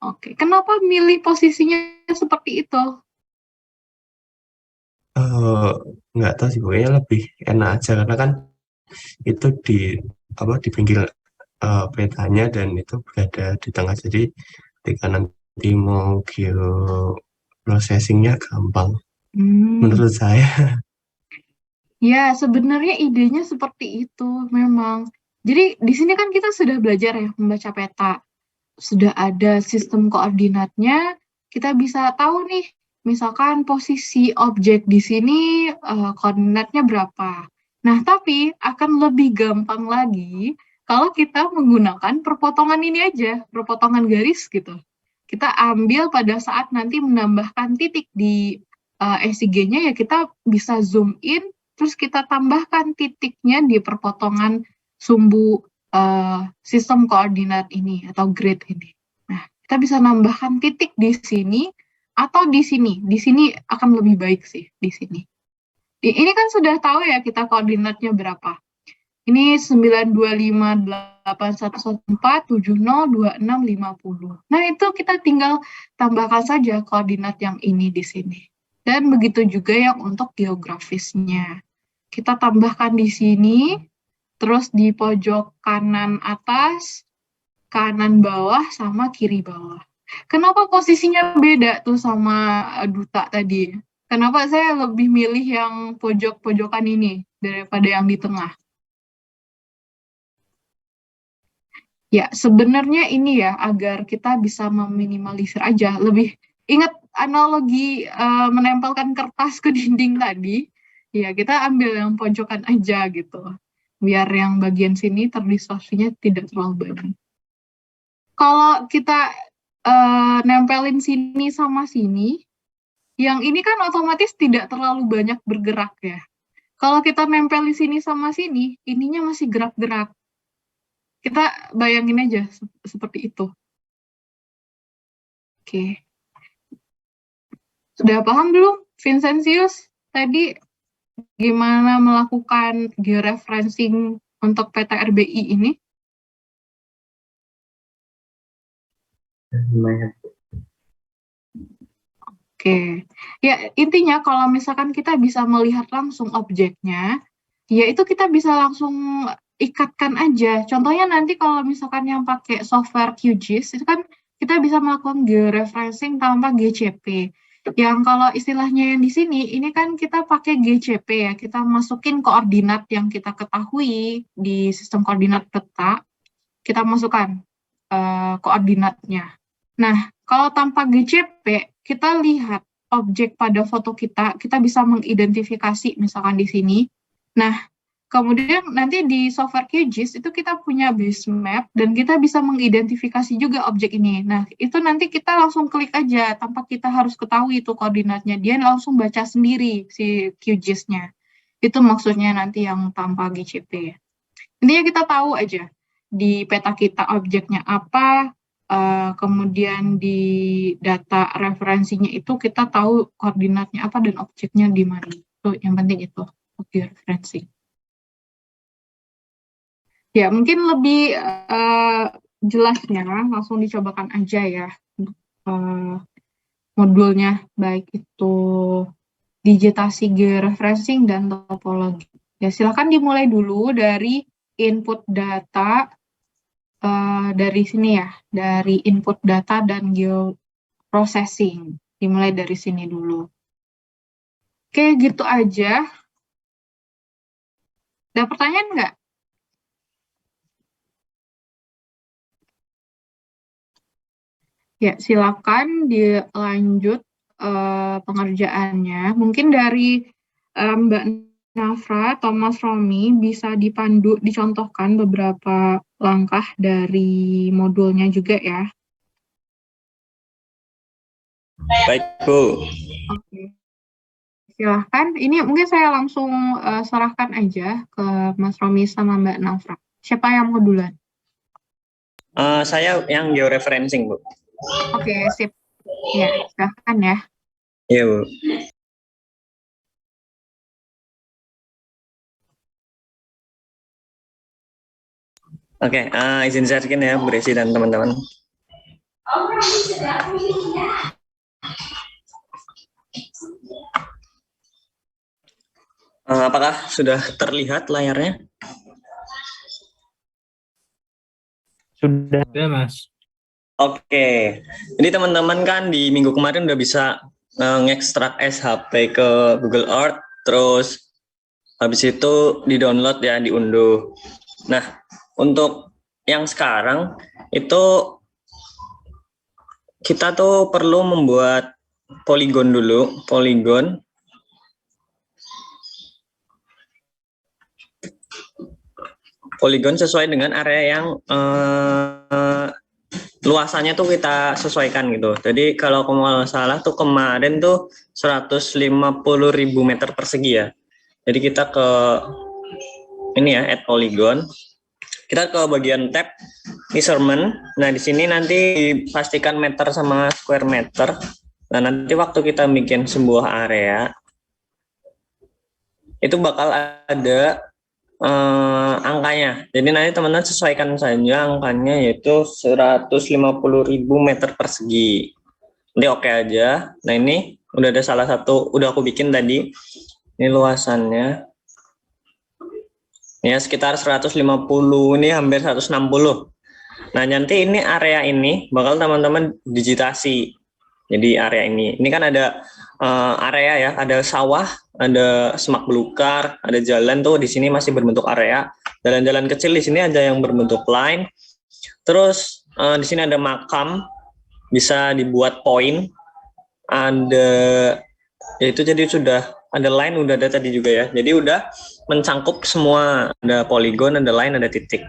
Oke, kenapa milih posisinya seperti itu?
Eh, nggak tahu sih, pokoknya lebih enak aja karena kan itu di apa, di pinggir petanya, dan itu berada di tengah, jadi ketika nanti mau processingnya gampang menurut saya.
Ya, sebenarnya idenya seperti itu memang. Jadi di sini kan kita sudah belajar ya membaca peta. Sudah ada sistem koordinatnya, kita bisa tahu nih, misalkan posisi objek di sini koordinatnya berapa. Nah, tapi akan lebih gampang lagi kalau kita menggunakan perpotongan ini aja, perpotongan garis gitu. Kita ambil pada saat nanti menambahkan titik di SIG-nya, ya kita bisa zoom in, terus kita tambahkan titiknya di perpotongan sumbu sistem koordinat ini atau grid ini. Nah, kita bisa nambahkan titik di sini atau di sini. Di sini akan lebih baik sih, di sini. Ini kan sudah tahu ya kita koordinatnya berapa. Ini 9258114702650. Nah, itu kita tinggal tambahkan saja koordinat yang ini di sini. Dan begitu juga yang untuk geografisnya. Kita tambahkan di sini, terus di pojok kanan atas, kanan bawah, sama kiri bawah. Kenapa posisinya beda tuh sama Duta tadi? Kenapa saya lebih milih yang pojok-pojokan ini daripada yang di tengah? Ya, sebenarnya ini ya, agar kita bisa meminimalisir aja. Lebih ingat analogi menempelkan kertas ke dinding tadi, ya kita ambil yang pojokan aja gitu. Biar yang bagian sini terdistorsinya tidak terlalu banyak. Kalau kita nempelin sini sama sini, yang ini kan otomatis tidak terlalu banyak bergerak ya. Kalau kita nempelin sini sama sini, ininya masih gerak-gerak. Kita bayangin aja seperti itu. Oke. Sudah paham belum, Vincentius? Tadi gimana melakukan georeferencing untuk peta RBI ini?
Lumayan.
Oke, ya intinya kalau misalkan kita bisa melihat langsung objeknya, ya itu kita bisa langsung ikatkan aja. Contohnya nanti kalau misalkan yang pakai software QGIS, itu kan kita bisa melakukan georeferencing tanpa GCP. Yang kalau istilahnya yang di sini, ini kan kita pakai GCP ya, kita masukin koordinat yang kita ketahui di sistem koordinat peta, kita masukkan koordinatnya. Nah, kalau tanpa GCP, kita lihat objek pada foto kita bisa mengidentifikasi misalkan di sini. Nah, kemudian nanti di software QGIS itu kita punya base map dan kita bisa mengidentifikasi juga objek ini. Nah, itu nanti kita langsung klik aja tanpa kita harus ketahui itu koordinatnya. Dia langsung baca sendiri si QGIS-nya. Itu maksudnya nanti yang tanpa GCP. Intinya kita tahu aja di peta kita objeknya apa, kemudian di data referensinya itu kita tahu koordinatnya apa dan objeknya di mana. Itu yang penting itu, referensi. Ya, mungkin lebih jelasnya langsung dicobakan aja ya modulnya, baik itu digitasi georeferencing dan topologi. Ya, silakan dimulai dulu dari input data, dari sini ya, dari input data dan geoprocessing. Dimulai dari sini dulu. Oke, gitu aja. Ada pertanyaan nggak? Ya, silakan dilanjut pengerjaannya. Mungkin dari Mbak Nafra atau Mas Romi bisa dicontohkan beberapa langkah dari modulnya juga ya.
Baik, Bu.
Oke. Silahkan. Ini mungkin saya langsung serahkan aja ke Mas Romi sama Mbak Nafra. Siapa yang mau duluan?
Saya yang georeferencing, Bu.
Oke, sip. Ya, silahkan ya.
Iya, Bu. Oke, izin sharing ya, Bu Resi dan teman-teman. Apakah sudah terlihat layarnya?
Sudah, Mas.
Oke, jadi teman-teman kan di minggu kemarin udah bisa ngekstrak SHP ke Google Earth, terus habis itu di-download ya, diunduh. Nah, untuk yang sekarang itu kita tuh perlu membuat poligon dulu, poligon. Poligon sesuai dengan area yang luasannya tuh kita sesuaikan gitu. Jadi kalau nggak salah tuh kemarin tuh 150.000 meter persegi ya. Jadi kita ke ini ya, add polygon. Kita ke bagian tab measurement. Nah, di sini nanti dipastikan meter sama square meter. Nah, nanti waktu kita bikin sebuah area itu bakal ada angkanya. Jadi nanti teman-teman sesuaikan saja angkanya, yaitu 150.000 meter persegi. Nanti oke aja. Nah, ini udah ada salah satu, udah aku bikin tadi. Ini luasannya. Ya, sekitar 150, ini hampir 160. Nah, nanti ini area ini bakal teman-teman digitasi. Jadi area ini kan ada area ya, ada sawah, ada semak belukar, ada jalan tuh di sini masih berbentuk area. Jalan-jalan kecil di sini ada yang berbentuk line. Terus di sini ada makam, bisa dibuat poin. Ada, yaitu jadi sudah ada line, udah ada tadi juga ya. Jadi udah mencangkup semua, ada poligon, ada line, ada titik.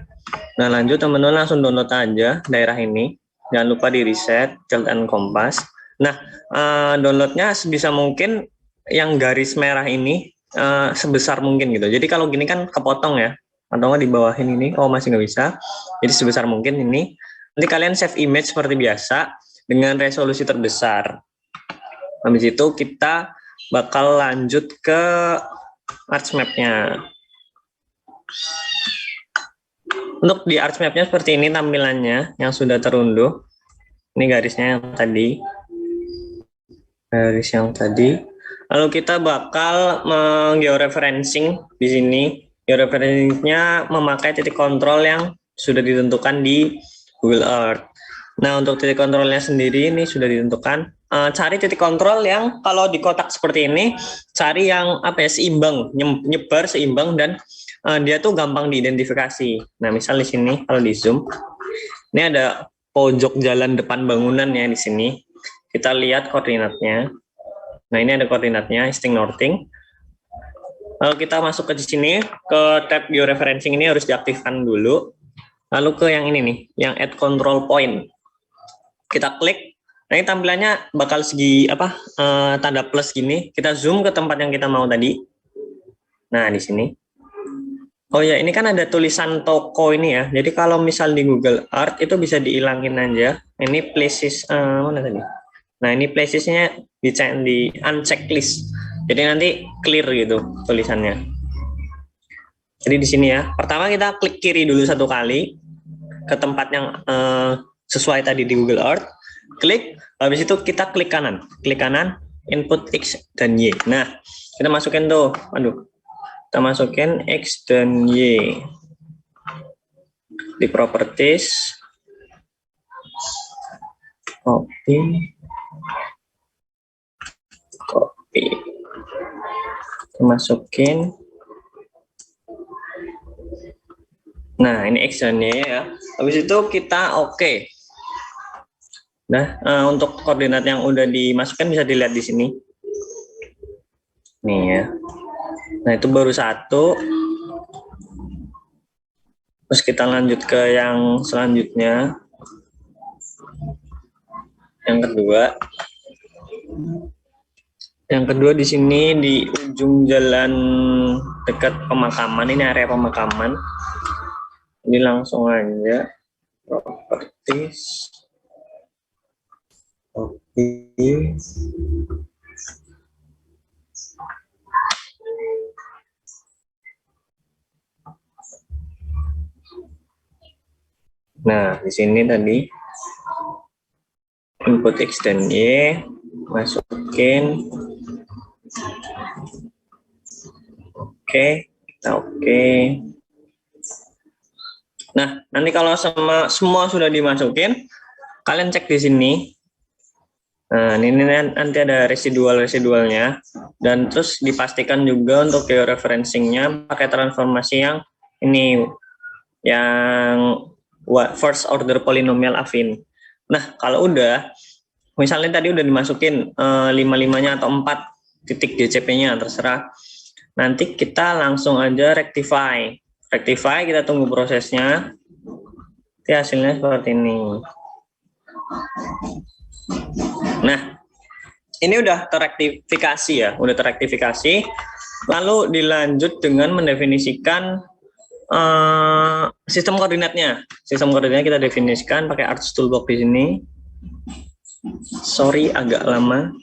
Nah, lanjut teman-teman langsung download aja daerah ini. Jangan lupa di reset, dan kompas. Nah, downloadnya sebisa mungkin yang garis merah ini sebesar mungkin gitu. Jadi kalau gini kan kepotong ya, atau nggak di bawahin ini, oh masih nggak bisa. Jadi sebesar mungkin ini. Nanti kalian save image seperti biasa dengan resolusi terbesar. Habis itu kita bakal lanjut ke arch map-nya. Untuk di arch map-nya seperti ini tampilannya yang sudah terunduh. Ini garisnya yang tadi. garis yang tadi. Lalu kita bakal meng-georeferencing di sini. Georeferencingnya memakai titik kontrol yang sudah ditentukan di Google Earth. Nah, untuk titik kontrolnya sendiri ini sudah ditentukan. Cari titik kontrol yang kalau di kotak seperti ini, cari yang seimbang, nyebar seimbang dan dia tuh gampang diidentifikasi. Nah, misal di sini kalau di zoom, ini ada pojok jalan depan bangunan ya di sini. Kita lihat koordinatnya. Nah, ini ada koordinatnya easting northing. Lalu kita masuk ke sini ke tab georeferencing ini harus diaktifkan dulu. Lalu ke yang ini nih, yang add control point. Kita klik. Nah, ini tampilannya bakal segi tanda plus gini. Kita zoom ke tempat yang kita mau tadi. Nah, di sini. Oh ya, ini kan ada tulisan toko ini ya. Jadi kalau misal di Google Earth itu bisa dihilangin aja. Ini places mana tadi? Nah, ini placesnya di uncheck list. Jadi nanti clear gitu tulisannya. Jadi di sini ya. Pertama kita klik kiri dulu 1 kali ke tempat yang sesuai tadi di Google Earth. Klik, habis itu kita klik kanan. Klik kanan, input X dan Y. Nah, kita masukin tuh. Kita masukin X dan Y. Di properties. Copy. Kita masukin. Nah, ini X dan Y ya. Habis itu kita oke. Nah, untuk koordinat yang udah dimasukkan bisa dilihat di sini. Nih ya. Nah, itu baru 1. Terus kita lanjut ke yang selanjutnya. Yang kedua. Yang kedua di sini di ujung jalan dekat pemakaman, ini area pemakaman. Ini langsung aja properties. Oke. Nah, di sini tadi input X dan Y, masukin. Oke, kita oke. Nah, nanti kalau semua sudah dimasukin, kalian cek di sini. Nah, ini nanti ada residualnya, dan terus dipastikan juga untuk georeferencingnya pakai transformasi yang ini, yang first order polynomial affine. Nah, kalau udah, misalnya tadi udah dimasukin 5-5-nya atau 4 titik DCP-nya, terserah. Nanti kita langsung aja rectify. Rectify, kita tunggu prosesnya. Nanti hasilnya seperti ini. Nah, ini udah terektifikasi ya, udah terektifikasi. Lalu dilanjut dengan mendefinisikan sistem koordinatnya. Sistem koordinatnya kita definisikan pakai Arch Toolbox di sini. Sorry, agak lama.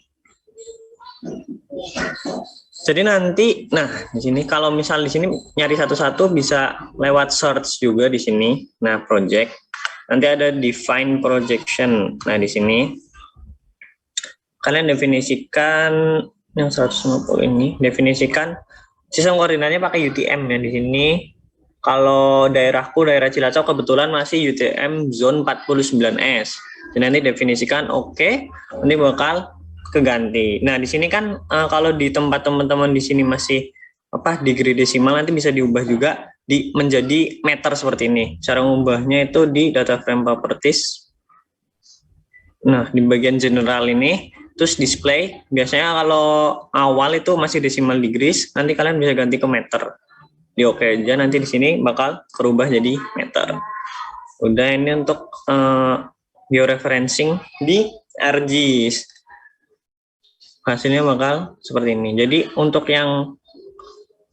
Jadi nanti, nah di sini kalau misal di sini nyari satu-satu bisa lewat search juga di sini. Nah, project. Nanti ada define projection. Nah, di sini kalian definisikan yang 150 ini, definisikan sistem koordinatnya pakai UTM ya di sini. Kalau daerahku, daerah Cilacap kebetulan masih UTM zone 49S. Jadi nanti definisikan oke, nanti bakal keganti. Nah, di sini kan kalau di tempat teman-teman di sini masih degree desimal, nanti bisa diubah juga menjadi meter seperti ini. Cara mengubahnya itu di data frame properties. Nah, di bagian general ini, terus display. Biasanya kalau awal itu masih decimal degrees, nanti kalian bisa ganti ke meter. Di oke aja, nanti di sini bakal kerubah jadi meter. Udah, ini untuk georeferencing di ArcGIS. Hasilnya bakal seperti ini. Jadi untuk yang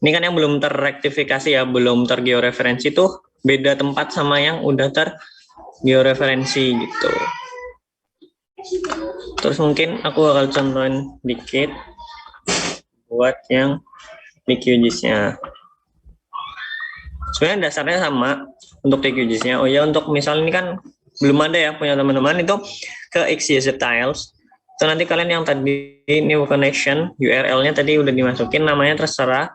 ini kan yang belum terrektifikasi ya, belum tergeoreferensi tuh beda tempat sama yang udah tergeoreferensi gitu. Terus mungkin aku bakal contohin dikit buat yang di QGIS-nya. Sebenarnya dasarnya sama untuk di QGIS-nya. Oh ya, untuk misal ini kan belum ada ya punya teman-teman, itu ke XYZ Tiles. Itu nanti kalian yang tadi new connection, URL-nya tadi udah dimasukin, namanya terserah.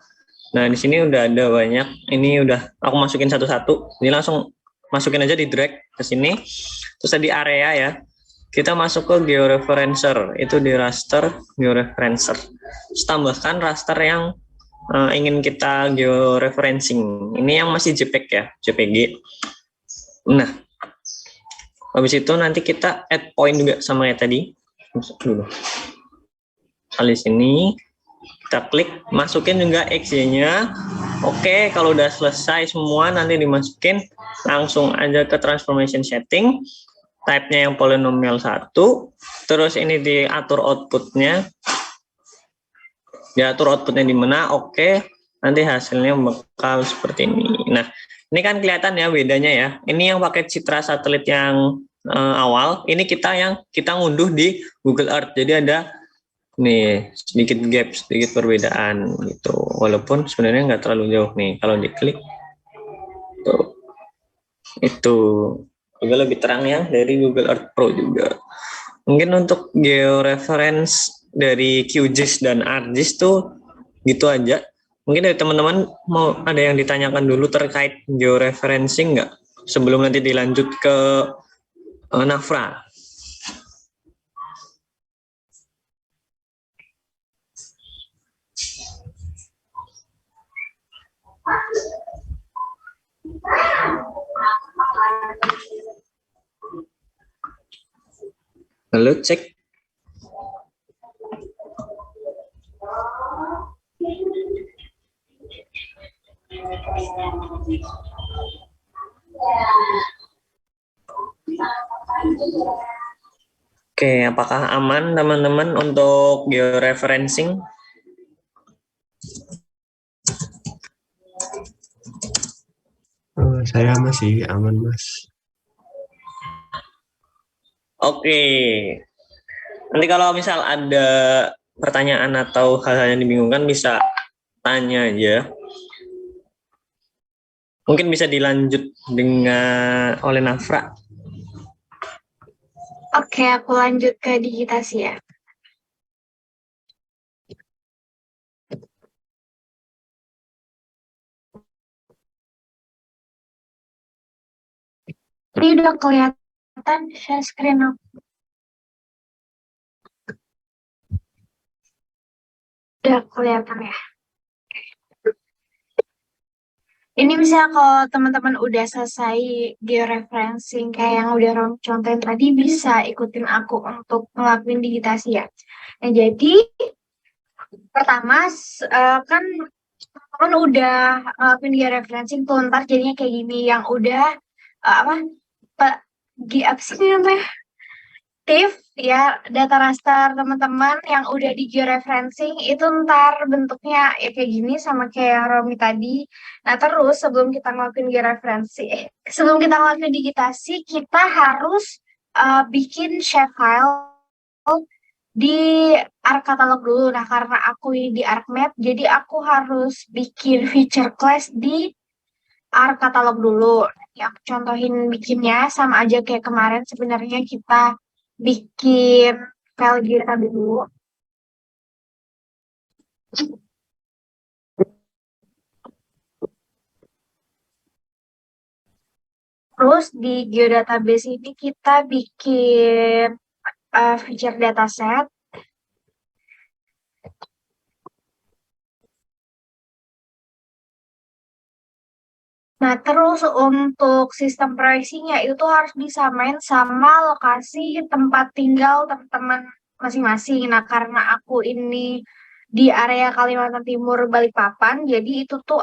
Nah, di sini udah ada banyak. Ini udah aku masukin satu-satu. Ini langsung masukin aja di drag ke sini. Terus tadi area ya. Kita masuk ke georeferencer. Itu di raster georeferencer. Terus tambahkan raster yang ingin kita georeferencing. Ini yang masih JPEG ya, JPG. Nah, habis itu nanti kita add point juga sama kayak tadi. Masuk dulu. Kali sini kita klik, masukin juga XY-nya. Oke, kalau udah selesai semua nanti dimasukin langsung aja ke transformation setting. Type-nya yang polinomial 1. Terus ini diatur output-nya. Diatur output-nya di mana? Oke, nanti hasilnya bakal seperti ini. Nah, ini kan kelihatan ya bedanya ya. Ini yang pakai citra satelit yang awal, ini kita ngunduh di Google Earth. Jadi ada nih sedikit gap, sedikit perbedaan gitu. Walaupun sebenarnya nggak terlalu jauh nih. Kalau diklik tuh, itu juga lebih terang ya dari Google Earth Pro juga. Mungkin untuk georeference dari QGIS dan ArcGIS tuh gitu aja. Mungkin dari teman-teman mau ada yang ditanyakan dulu terkait georeferencing nggak? Sebelum nanti dilanjut ke Nafra. Halo, cek. Oke, apakah aman teman-teman untuk georeferencing?
Saya masih aman, Mas.
Oke. Nanti kalau misal ada pertanyaan atau hal-hal yang dibingungkan bisa tanya aja. Mungkin bisa dilanjut dengan oleh Nafra.
Oke, aku lanjut ke digitasi ya. Ini udah kelihatan share screen aku. Udah kelihatan ya. Ini misalnya kalau teman-teman udah selesai georeferencing kayak yang udah Rom contohin tadi, bisa ikutin aku untuk ngelakuin digitasi ya. Nah, jadi pertama kan udah ngelakuin georeferencing tuh, ntar jadinya kayak gini yang udah apa sih namanya? Ya, data raster teman-teman yang udah di georeferencing itu ntar bentuknya ya kayak gini sama kayak Romi tadi. Nah, terus sebelum kita ngelakuin sebelum kita ngelakuin digitasi, kita harus bikin shapefile di ArcCatalog dulu. Nah, karena aku ini di ArcMap, jadi aku harus bikin feature class di ArcCatalog dulu. Ya, aku contohin bikinnya sama aja kayak kemarin. Sebenarnya kita bikin file database dulu. Terus di geodatabase ini kita bikin feature dataset. Nah, terus untuk sistem proyeksinya itu harus disamain sama lokasi tempat tinggal teman-teman masing-masing. Nah, karena aku ini di area Kalimantan Timur Balikpapan, jadi itu tuh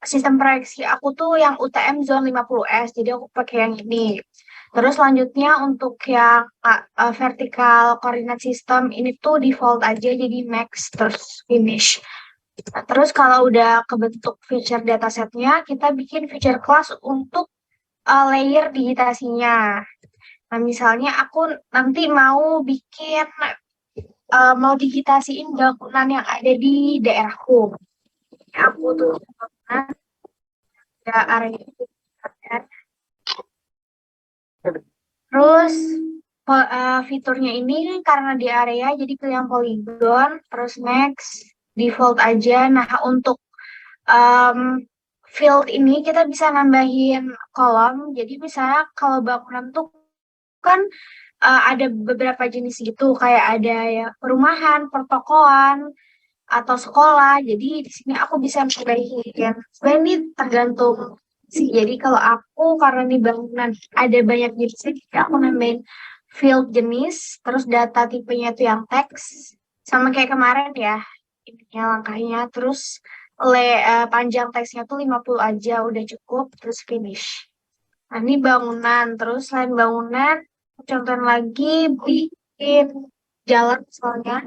sistem proyeksi aku tuh yang UTM zone 50S, jadi aku pakai yang ini. Terus selanjutnya untuk yang vertical coordinate system ini tuh default aja, jadi next terus finish. Nah, terus kalau udah kebentuk feature datasetnya, kita bikin feature class untuk layer digitasinya. Nah, misalnya aku nanti mau digitasiin bangunan yang ada di daerahku. Aku tuh ada area. Terus fiturnya ini karena di area jadi pilih yang polygon, terus next, default aja. Nah, untuk field ini kita bisa nambahin kolom. Jadi misalnya kalau bangunan tuh kan ada beberapa jenis gitu, kayak ada ya perumahan, pertokoan, atau sekolah. Jadi di sini aku bisa nambahin. Sebenarnya ini tergantung sih. Jadi kalau aku karena di bangunan ada banyak jenisnya, jadi aku nambahin field jenis, terus data tipenya itu yang teks, sama kayak kemarin ya, ininya langkahnya, terus panjang teksnya tuh 50 aja, udah cukup, terus finish. Nah, ini bangunan, terus selain bangunan, contoh lagi bikin jalan soalnya.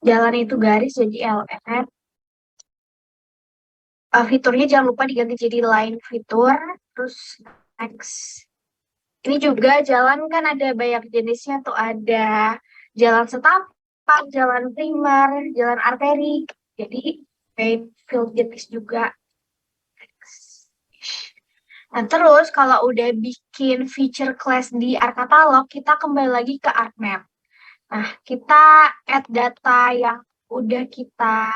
Jalan itu garis jadi LN. Fiturnya jangan lupa diganti jadi line fitur, terus next. Ini juga jalan kan ada banyak jenisnya tuh, ada jalan setapak, jalan primer, jalan arteri. Jadi main field jenis juga. Nah, terus kalau udah bikin feature class di ArcCatalog, kita kembali lagi ke ArcMap. Nah, kita add data yang udah kita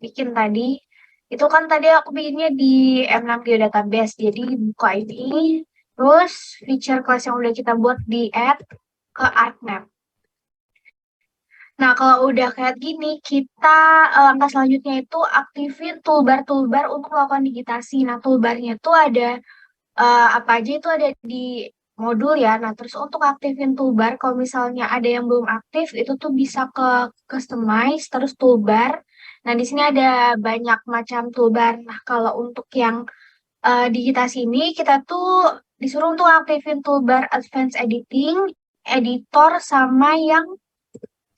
bikin tadi. Itu kan tadi aku bikinnya di M6 Geodatabase. Jadi buka ini, terus feature class yang udah kita buat di add ke ArcMap. Nah, kalau udah kayak gini, kita langkah selanjutnya itu aktifin toolbar-toolbar untuk melakukan digitasi. Nah, toolbarnya itu ada apa aja itu ada di modul ya. Nah, terus untuk aktifin toolbar, kalau misalnya ada yang belum aktif, itu tuh bisa ke customize, terus toolbar. Nah, di sini ada banyak macam toolbar. Nah, kalau untuk yang digitasi ini, kita tuh disuruh untuk aktifin toolbar advanced editing, editor, sama yang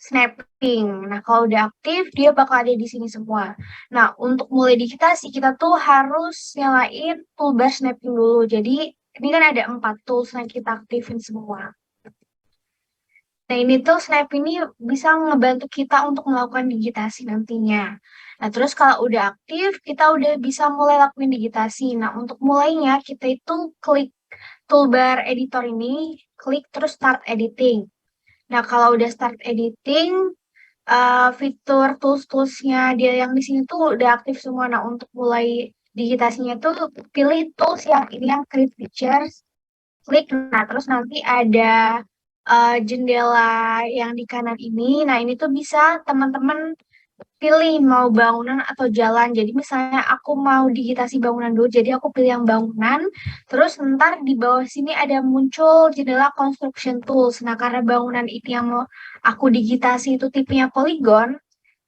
snapping. Nah, kalau udah aktif, dia bakal ada di sini semua. Nah, untuk mulai digitasi, kita tuh harus nyalain toolbar snapping dulu. Jadi, ini kan ada 4 tools yang kita aktifin semua. Nah, ini tuh snap ini bisa ngebantu kita untuk melakukan digitasi nantinya. Nah, terus kalau udah aktif, kita udah bisa mulai lakuin digitasi. Nah, untuk mulainya, kita itu klik toolbar editor ini, klik terus start editing. Nah, kalau udah start editing, fitur tools-toolsnya dia yang di sini tuh udah aktif semua. Nah, untuk mulai digitasinya tuh pilih tools yang ini yang create features, klik. Nah, terus nanti ada jendela yang di kanan ini. Nah, ini tuh bisa teman-teman pilih mau bangunan atau jalan. Jadi misalnya aku mau digitasi bangunan dulu, jadi aku pilih yang bangunan. Terus ntar di bawah sini ada muncul jendela construction tools. Nah, karena bangunan ini yang mau aku digitasi itu tipenya polygon,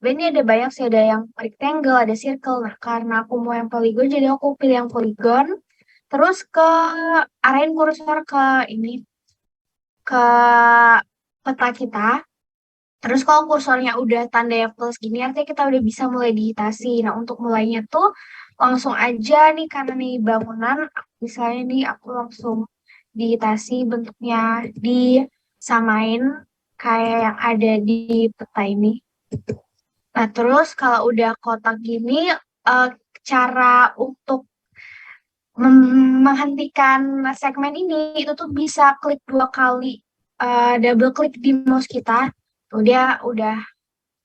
ini ada banyak sih, ada yang rectangle, ada circle. Nah, karena aku mau yang polygon, jadi aku pilih yang polygon. Terus arahin kursor ke ini, ke peta kita. Terus kalau kursornya udah tanda yang plus gini, artinya kita udah bisa mulai digitasi. Nah, untuk mulainya tuh langsung aja nih, karena nih bangunan, misalnya nih aku langsung digitasi, bentuknya disamain kayak yang ada di peta ini. Nah, terus kalau udah kotak gini, cara untuk menghentikan segmen ini, itu tuh bisa klik 2 kali, double klik di mouse kita. Tuh dia udah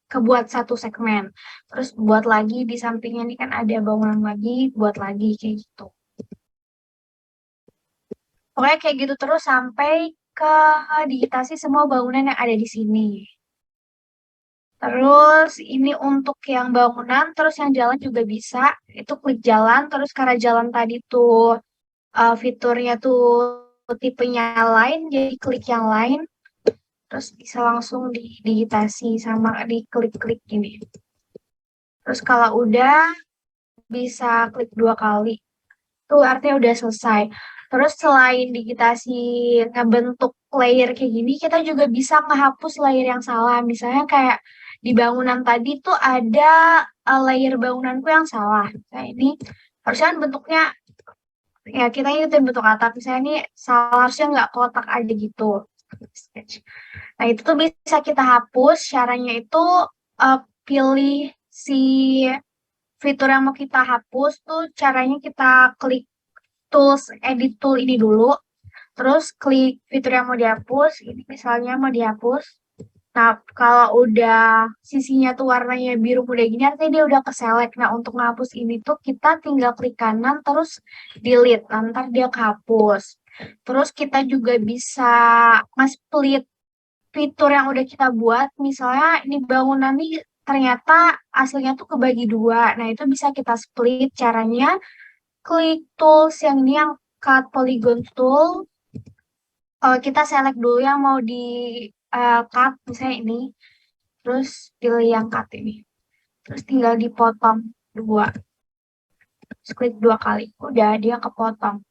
kebuat 1 segmen. Terus buat lagi di sampingnya ini kan ada bangunan lagi, buat lagi kayak gitu. Pokoknya kayak gitu terus sampai ke digitasi semua bangunan yang ada di sini. Terus ini untuk yang bangunan, terus yang jalan juga bisa. Itu klik jalan, terus karena jalan tadi tuh fiturnya tuh tipenya lain, jadi klik yang lain. Terus bisa langsung digitasi sama diklik-klik gini. Terus kalau udah bisa klik 2 kali. Tuh artinya udah selesai. Terus selain digitasi ngebentuk layer kayak gini, kita juga bisa ngehapus layer yang salah. Misalnya kayak di bangunan tadi tuh ada layer bangunanku yang salah. Nah, ini harusnya kan bentuknya, ya kita ngikutin bentuk atap. Misalnya ini salah, harusnya nggak kotak aja gitu. Nah, itu tuh bisa kita hapus. Caranya itu pilih si fitur yang mau kita hapus tuh, caranya kita klik tools edit tool ini dulu. terus klik fitur yang mau dihapus, ini misalnya mau dihapus. Nah, kalau udah sisinya tuh warnanya biru muda gini, artinya dia udah ke-select. Nah, untuk ngapus ini tuh kita tinggal klik kanan, terus delete. Nanti dia kehapus. Terus kita juga bisa nge-split fitur yang udah kita buat. Misalnya ini bangunan nih ternyata aslinya tuh kebagi dua. Nah, itu bisa kita split. Caranya klik tools yang ini, yang cut polygon tool. Kita select dulu yang mau di cut, misalnya ini, terus pilih yang cut ini, terus tinggal dipotong dua, terus klik 2 kali, udah dia kepotong.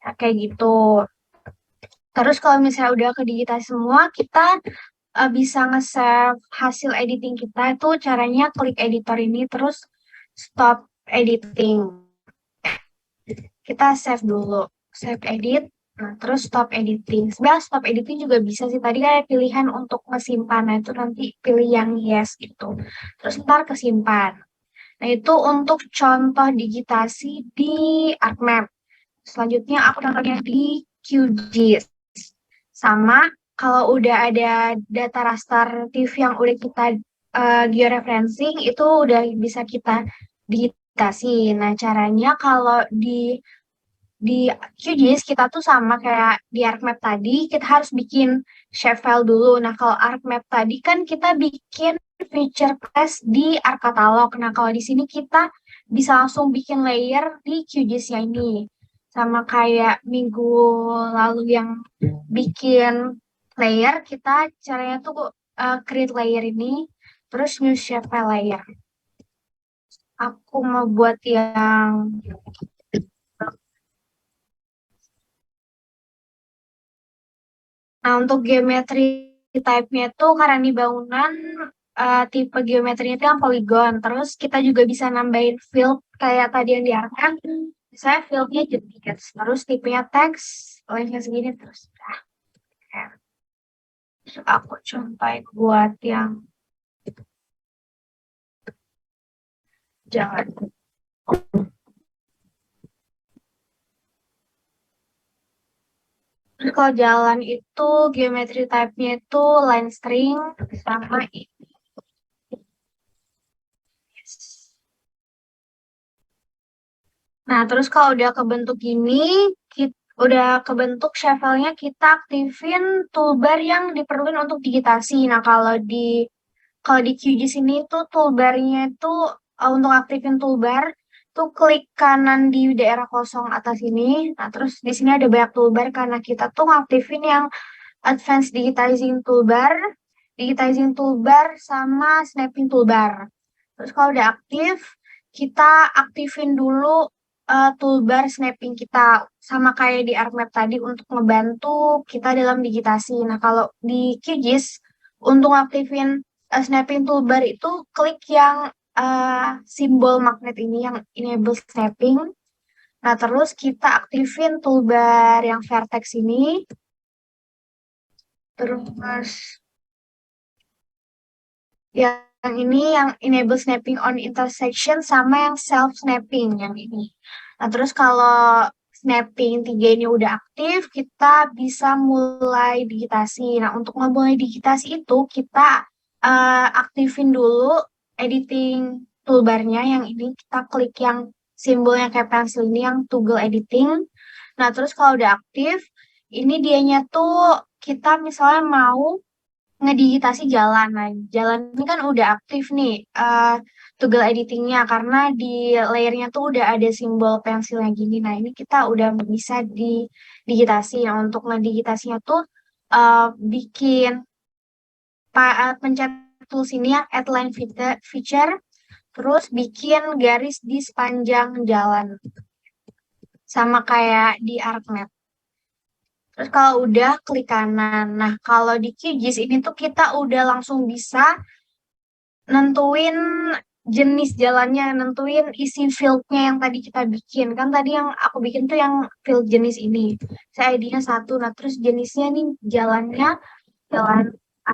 Nah, kayak gitu. Terus kalau misalnya udah kedigitasi semua, kita bisa nge-save hasil editing kita. Itu caranya klik editor ini, terus stop editing. Kita save dulu, save edit. Nah, terus stop editing. Sebenarnya stop editing juga bisa sih. Tadi kan ada pilihan untuk mesimpan. Nah, itu nanti pilih yang yes gitu. Terus ntar kesimpan. Nah, itu untuk contoh digitasi di ArcMap. Selanjutnya aku contohnya di QGIS. Sama kalau udah ada data raster TV yang udah kita georeferencing, itu udah bisa kita digitasi. Nah, caranya kalau di QGIS kita tuh sama kayak di ArcMap tadi, kita harus bikin shapefile dulu. Nah, kalau ArcMap tadi kan kita bikin feature class di ArcCatalog. Nah, kalau di sini kita bisa langsung bikin layer di QGIS yang ini. Sama kayak minggu lalu yang bikin layer, kita caranya tuh create layer ini, terus new shapefile layer. Aku mau buat yang Nah, untuk geometri type-nya itu karena di bangunan tipe geometrinya itu yang polygon. Terus kita juga bisa nambahin field kayak tadi yang diarahkan. Misalnya field-nya jenis, terus tipenya teks, lengthnya segini, terus udah. Terus aku contohin buat yang jangan. Terus kalau jalan itu geometri type-nya itu line string sama ini. Nah, terus kalau udah kebentuk gini, udah kebentuk shapefile-nya, kita aktifin toolbar yang diperlukan untuk digitasi. Nah, kalau di QGIS ini tuh toolbar-nya itu untuk aktifin toolbar tuh klik kanan di daerah kosong atas ini. Nah, terus di sini ada banyak toolbar karena kita tuh ngaktifin yang advanced digitizing toolbar sama snapping toolbar. Terus kalau udah aktif, kita aktifin dulu toolbar snapping kita, sama kayak di ArcMap tadi untuk ngebantu kita dalam digitasi. Nah, kalau di QGIS untuk aktifin snapping toolbar itu klik yang simbol magnet ini yang enable snapping. Nah, terus kita aktifin toolbar yang vertex ini. Terus yang ini yang enable snapping on intersection sama yang self snapping yang ini. Nah, terus kalau snapping 3 ini udah aktif, kita bisa mulai digitasi. Nah, untuk memulai digitasi itu kita aktifin dulu editing toolbarnya yang ini, kita klik yang simbolnya kayak pensil ini yang toggle editing. Nah, terus kalau udah aktif, ini dianya tuh kita misalnya mau ngedigitasi jalan. Nah, jalan ini kan udah aktif nih toggle editingnya karena di layernya tuh udah ada simbol pensilnya gini. Nah, ini kita udah bisa digitasi. Nah, untuk ngedigitasinya tuh bikin pencet tools ini yang add line feature, terus bikin garis di sepanjang jalan. Sama kayak di ArcMap. Terus kalau udah klik kanan. Nah, kalau di QGIS ini tuh kita udah langsung bisa nentuin jenis jalannya, nentuin isi field-nya yang tadi kita bikin. Kan tadi yang aku bikin tuh yang field jenis ini. Saya ID-nya 1. Nah, terus jenisnya nih jalannya jalan A.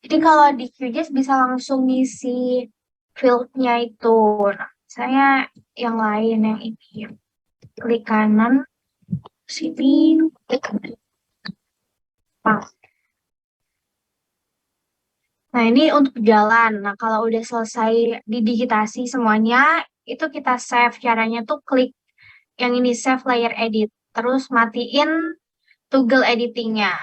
Jadi kalau di QGIS bisa langsung ngisi field-nya itu. Nah, saya yang lain yang ini. Klik kanan. Sini. Pas. Nah, ini untuk jalan. Nah, kalau udah selesai didigitasi semuanya, itu kita save. Caranya tuh klik yang ini, save layer edit. Terus matiin toggle editingnya.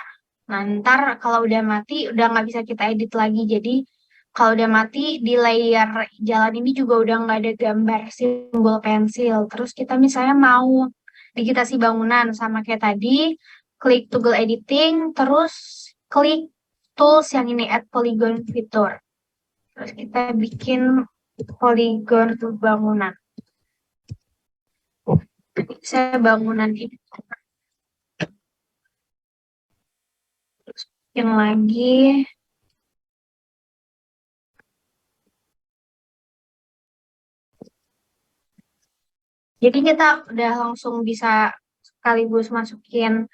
Nah, ntar kalau udah mati, udah nggak bisa kita edit lagi. Jadi, kalau udah mati, di layer jalan ini juga udah nggak ada gambar simbol pensil. Terus kita misalnya mau digitasi bangunan, sama kayak tadi, klik toggle editing, terus klik tools yang ini, add polygon feature. Terus kita bikin polygon untuk bangunan. Saya bangunan ini. Terus bikin lagi. Jadi kita udah langsung bisa sekaligus masukin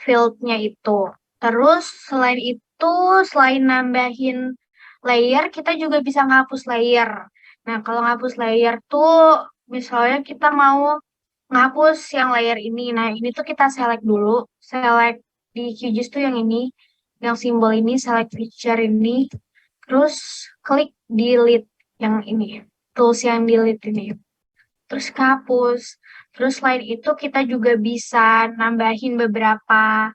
field-nya itu. Terus selain itu, selain nambahin layer, kita juga bisa ngapus layer. Nah, kalau ngapus layer tuh, misalnya kita mau ngapus yang layer ini. Nah, ini tuh kita select dulu. Select di QGIS tuh yang ini, yang simbol ini, select feature ini. Terus klik delete yang ini, tools yang delete ini. Terus hapus. Terus selain itu kita juga bisa nambahin beberapa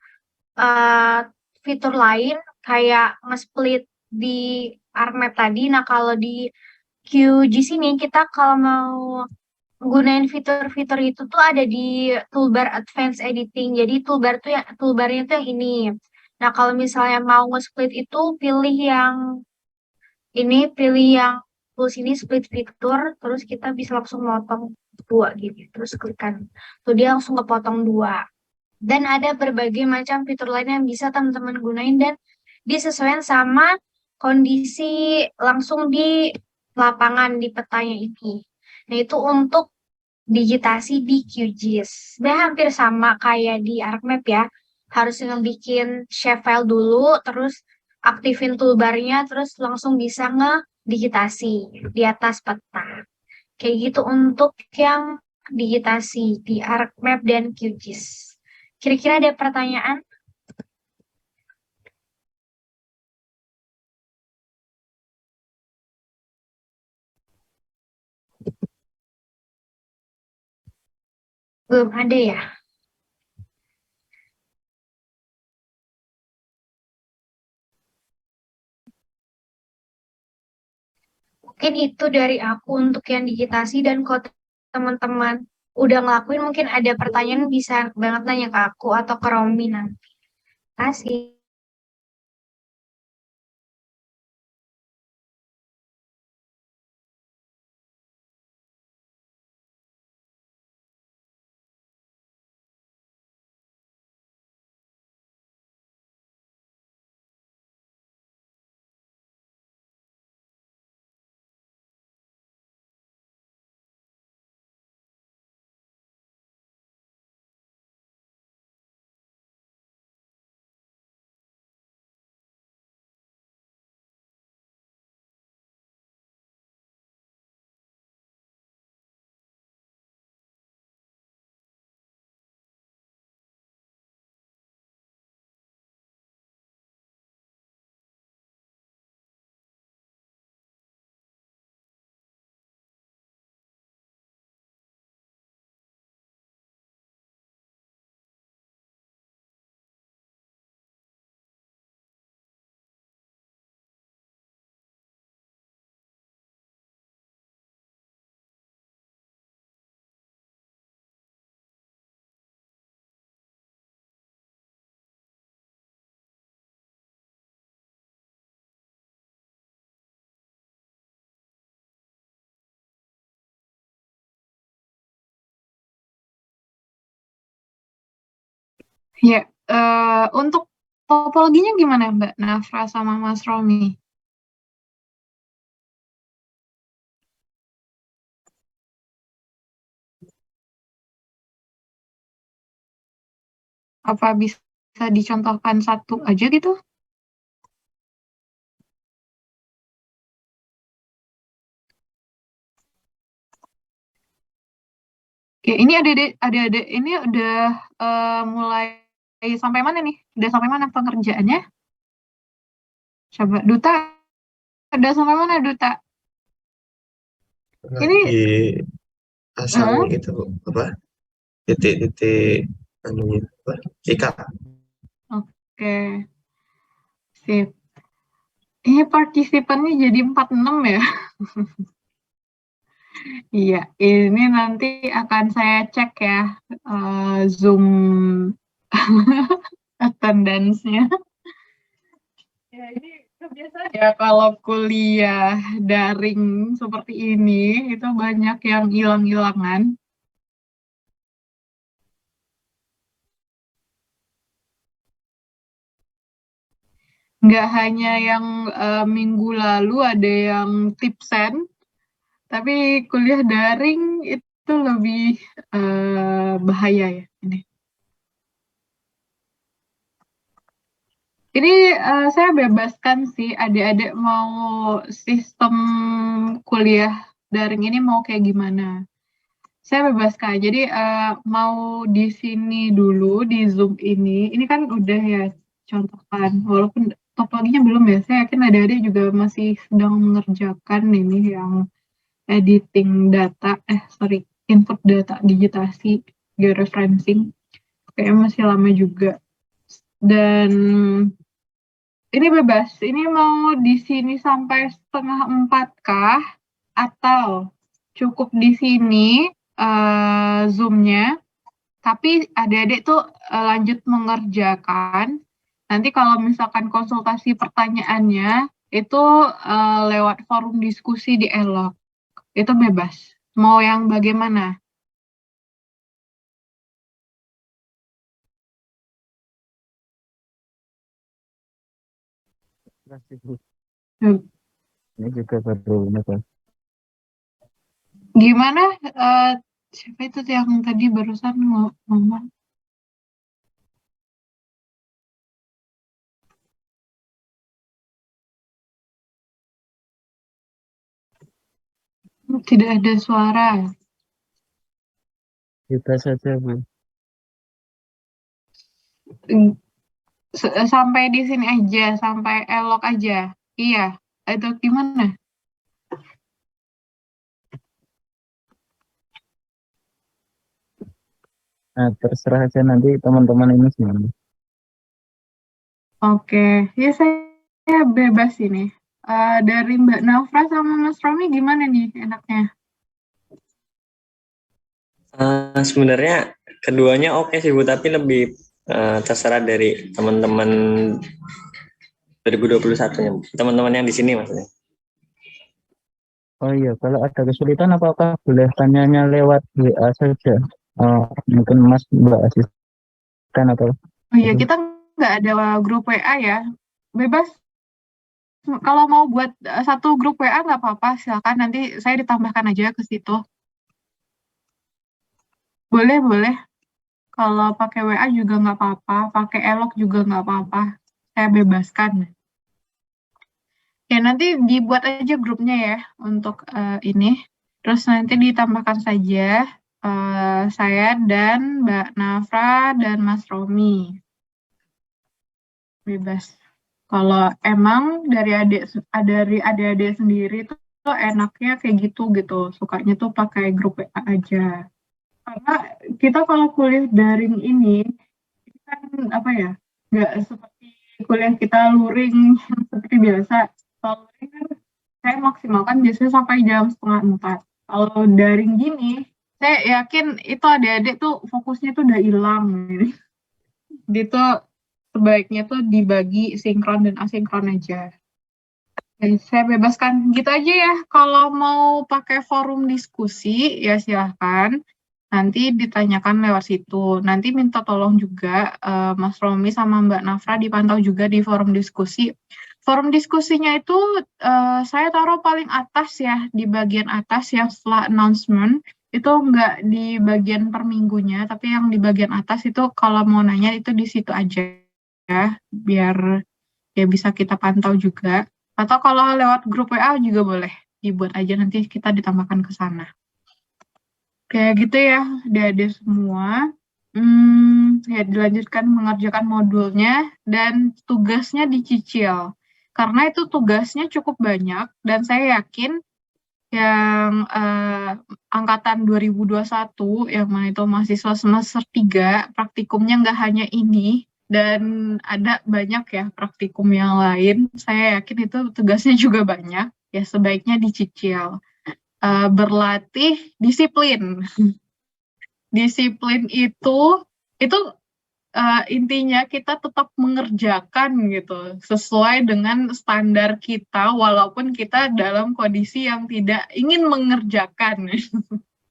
eh, fitur lain kayak nge-split di ArcMap tadi. Nah, kalau di QGIS ini kita kalau mau gunain fitur-fitur itu tuh ada di toolbar Advanced Editing. Jadi toolbarnya tuh yang ini. Nah, kalau misalnya mau nge-split itu pilih yang tools ini split fitur, terus kita bisa langsung motong dua gitu. Terus klikkan. Tuh dia langsung kepotong dua. Dan ada berbagai macam fitur lain yang bisa teman-teman gunain dan disesuaikan sama kondisi langsung di lapangan di petanya ini. Nah, itu untuk digitasi di QGIS. Dan hampir sama kayak di ArcMap ya. Harus ngebikin shapefile dulu, terus aktifin toolbarnya, terus langsung bisa ngedigitasi di atas peta. Kayak gitu untuk yang digitasi di ArcMap dan QGIS. Kira-kira ada pertanyaan? Belum ada ya? Mungkin itu dari aku untuk yang digitasi dan kalau teman-teman udah ngelakuin mungkin ada pertanyaan bisa banget nanya ke aku atau ke Romi nanti. Kasih.
Ya, untuk topologinya gimana Mbak Nafra sama Mas Romi? Apa bisa dicontohkan satu aja gitu? Oke, ini adik-adik ini udah mulai sampai mana nih? Udah sampai mana pengerjaannya? Coba Duta, udah sampai mana Duta? Ini
lagi pasang gitu Bu. Apa titik-titik anunya apa ikat.
oke, sip. Ini partisipannya jadi 46 ya? Iya, ini nanti akan saya cek ya Zoom attendance-nya. Ya, ini kebiasaan ya kalau kuliah daring seperti ini, itu banyak yang hilang-hilangan. Nggak hanya yang minggu lalu ada yang tipsen, tapi kuliah daring itu lebih bahaya ya ini. Ini saya bebaskan sih adik-adik mau sistem kuliah daring ini mau kayak gimana. Saya bebaskan. Jadi mau di sini dulu di Zoom ini kan udah ya contohkan. Walaupun topologinya belum ya. Saya yakin adik-adik juga masih sedang mengerjakan ini yang editing data, input data digitasi, georeferencing. Kayaknya masih lama juga. Dan ini bebas. Ini mau di sini sampai 3:30 kah? Atau cukup di sini Zoom-nya, tapi adik-adik tuh lanjut mengerjakan. Nanti kalau misalkan konsultasi pertanyaannya itu lewat forum diskusi di Elok. Itu bebas. Mau yang bagaimana?
Kasih, Bu.
Hmm.
Ini juga baru nyoba.
Gimana? Siapa itu yang tadi barusan ngomong? Tidak ada suara.
Kita saja, Bu.
Sampai di sini aja, sampai Elok aja. Iya, itu gimana?
Nah, terserah aja nanti teman-teman ini gimana.
Oke, ya saya bebas ini. Dari Mbak Nafra sama Mas Romi gimana nih enaknya?
Sebenarnya keduanya oke sih Bu, tapi lebih terserah dari teman-teman 2021-nya, teman-teman yang di sini maksudnya.
Oh iya, kalau ada kesulitan apakah boleh tanyanya lewat WA saja? Mungkin Mas Mbak asisten atau
Oh iya, kita nggak ada grup WA ya. Bebas. Kalau mau buat satu grup WA nggak apa-apa, silakan nanti saya ditambahkan aja ke situ. Boleh, boleh. Kalau pakai WA juga nggak apa-apa, pakai Elok juga nggak apa-apa. Saya bebaskan. Ya, nanti dibuat aja grupnya ya untuk ini. Terus nanti ditambahkan saja saya dan Mbak Nafra dan Mas Romi. Bebas. Kalau emang dari adik-adik sendiri tuh enaknya kayak gitu. Sukanya tuh pakai grup WA aja. Karena kita kalau kuliah daring ini kan apa ya, nggak seperti kuliah kita luring seperti biasa. Kalau luring kan saya maksimalkan biasanya sampai jam 3:30. Kalau daring gini, saya yakin itu adik-adik tuh fokusnya tuh udah hilang. Gitu, sebaiknya tuh dibagi sinkron dan asinkron aja. Dan saya bebaskan gitu aja ya. Kalau mau pakai forum diskusi, ya silahkan. Nanti ditanyakan lewat situ. Nanti minta tolong juga Mas Romi sama Mbak Nafra dipantau juga di forum diskusi. Forum diskusinya itu saya taruh paling atas ya, di bagian atas yang setelah announcement. Itu enggak di bagian per minggunya, tapi yang di bagian atas itu kalau mau nanya itu di situ aja ya, biar ya bisa kita pantau juga. Atau kalau lewat grup WA juga boleh dibuat aja, nanti kita ditambahkan ke sana. Kayak gitu ya, ada semua. Ya dilanjutkan mengerjakan modulnya dan tugasnya dicicil. Karena itu tugasnya cukup banyak dan saya yakin yang angkatan 2021 yang mana itu mahasiswa semester 3 praktikumnya nggak hanya ini dan ada banyak ya praktikum yang lain. Saya yakin itu tugasnya juga banyak. Ya sebaiknya dicicil. Berlatih disiplin. Disiplin itu intinya kita tetap mengerjakan gitu sesuai dengan standar kita walaupun kita dalam kondisi yang tidak ingin mengerjakan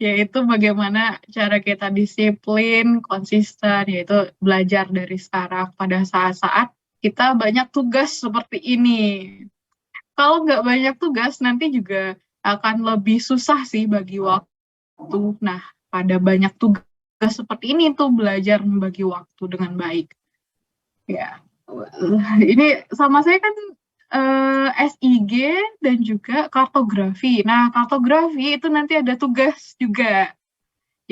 yaitu bagaimana cara kita disiplin, konsisten, yaitu belajar dari sekarang pada saat-saat kita banyak tugas seperti ini. Kalau nggak banyak tugas nanti juga akan lebih susah sih bagi waktu. Nah, pada banyak tugas seperti ini tuh belajar membagi waktu dengan baik. Ya, ini sama saya kan SIG dan juga kartografi. Nah, kartografi itu nanti ada tugas juga.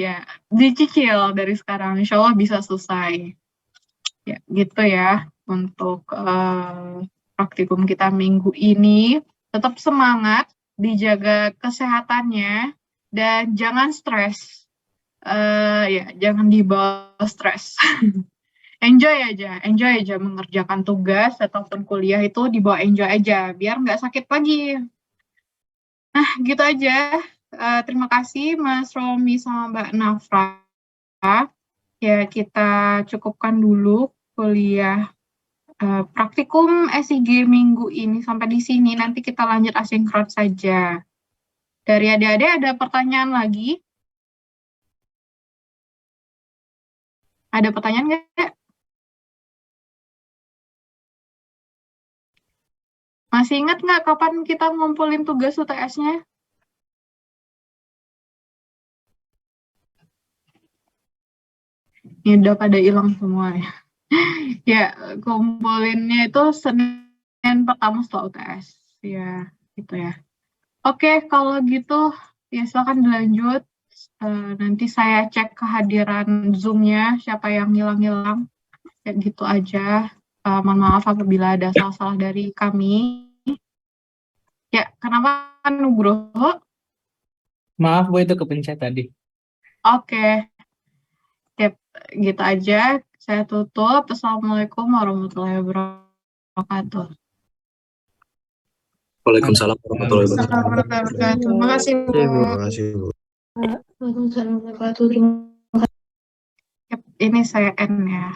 Ya, dicicil dari sekarang. Insya Allah bisa selesai. Ya, gitu ya untuk praktikum kita minggu ini. Tetap semangat, dijaga kesehatannya, dan jangan stres. Ya, jangan dibawa stres. enjoy aja mengerjakan tugas ataupun kuliah itu dibawa enjoy aja, biar nggak sakit lagi. Nah, gitu aja. Terima kasih Mas Romi sama Mbak Nafra. Ya, kita cukupkan dulu kuliah praktikum SIG minggu ini sampai di sini. Nanti kita lanjut asinkron saja. Dari adik-adik ada pertanyaan lagi? Ada pertanyaan nggak? Masih ingat nggak kapan kita ngumpulin tugas UTS-nya? Ini udah pada hilang semua ya. Ya, kumpulinnya itu Senin pertama setelah UTS. Ya, gitu ya. Oke, kalau gitu ya silakan dilanjut. Nanti saya cek kehadiran Zoom-nya, siapa yang hilang-hilang. Ya, gitu aja. Mohon maaf apabila ada salah-salah dari kami. Ya, kenapa Nugroho?
Maaf Bu, itu kepencet tadi.
Oke. Ya, gitu aja. Saya tutup. Assalamualaikum warahmatullahi wabarakatuh.
Waalaikumsalam warahmatullahi wabarakatuh.
Assalamualaikum warahmatullahi wabarakatuh. Terima kasih, Bu.
Terima kasih, Bu.
Yap, ini saya end ya.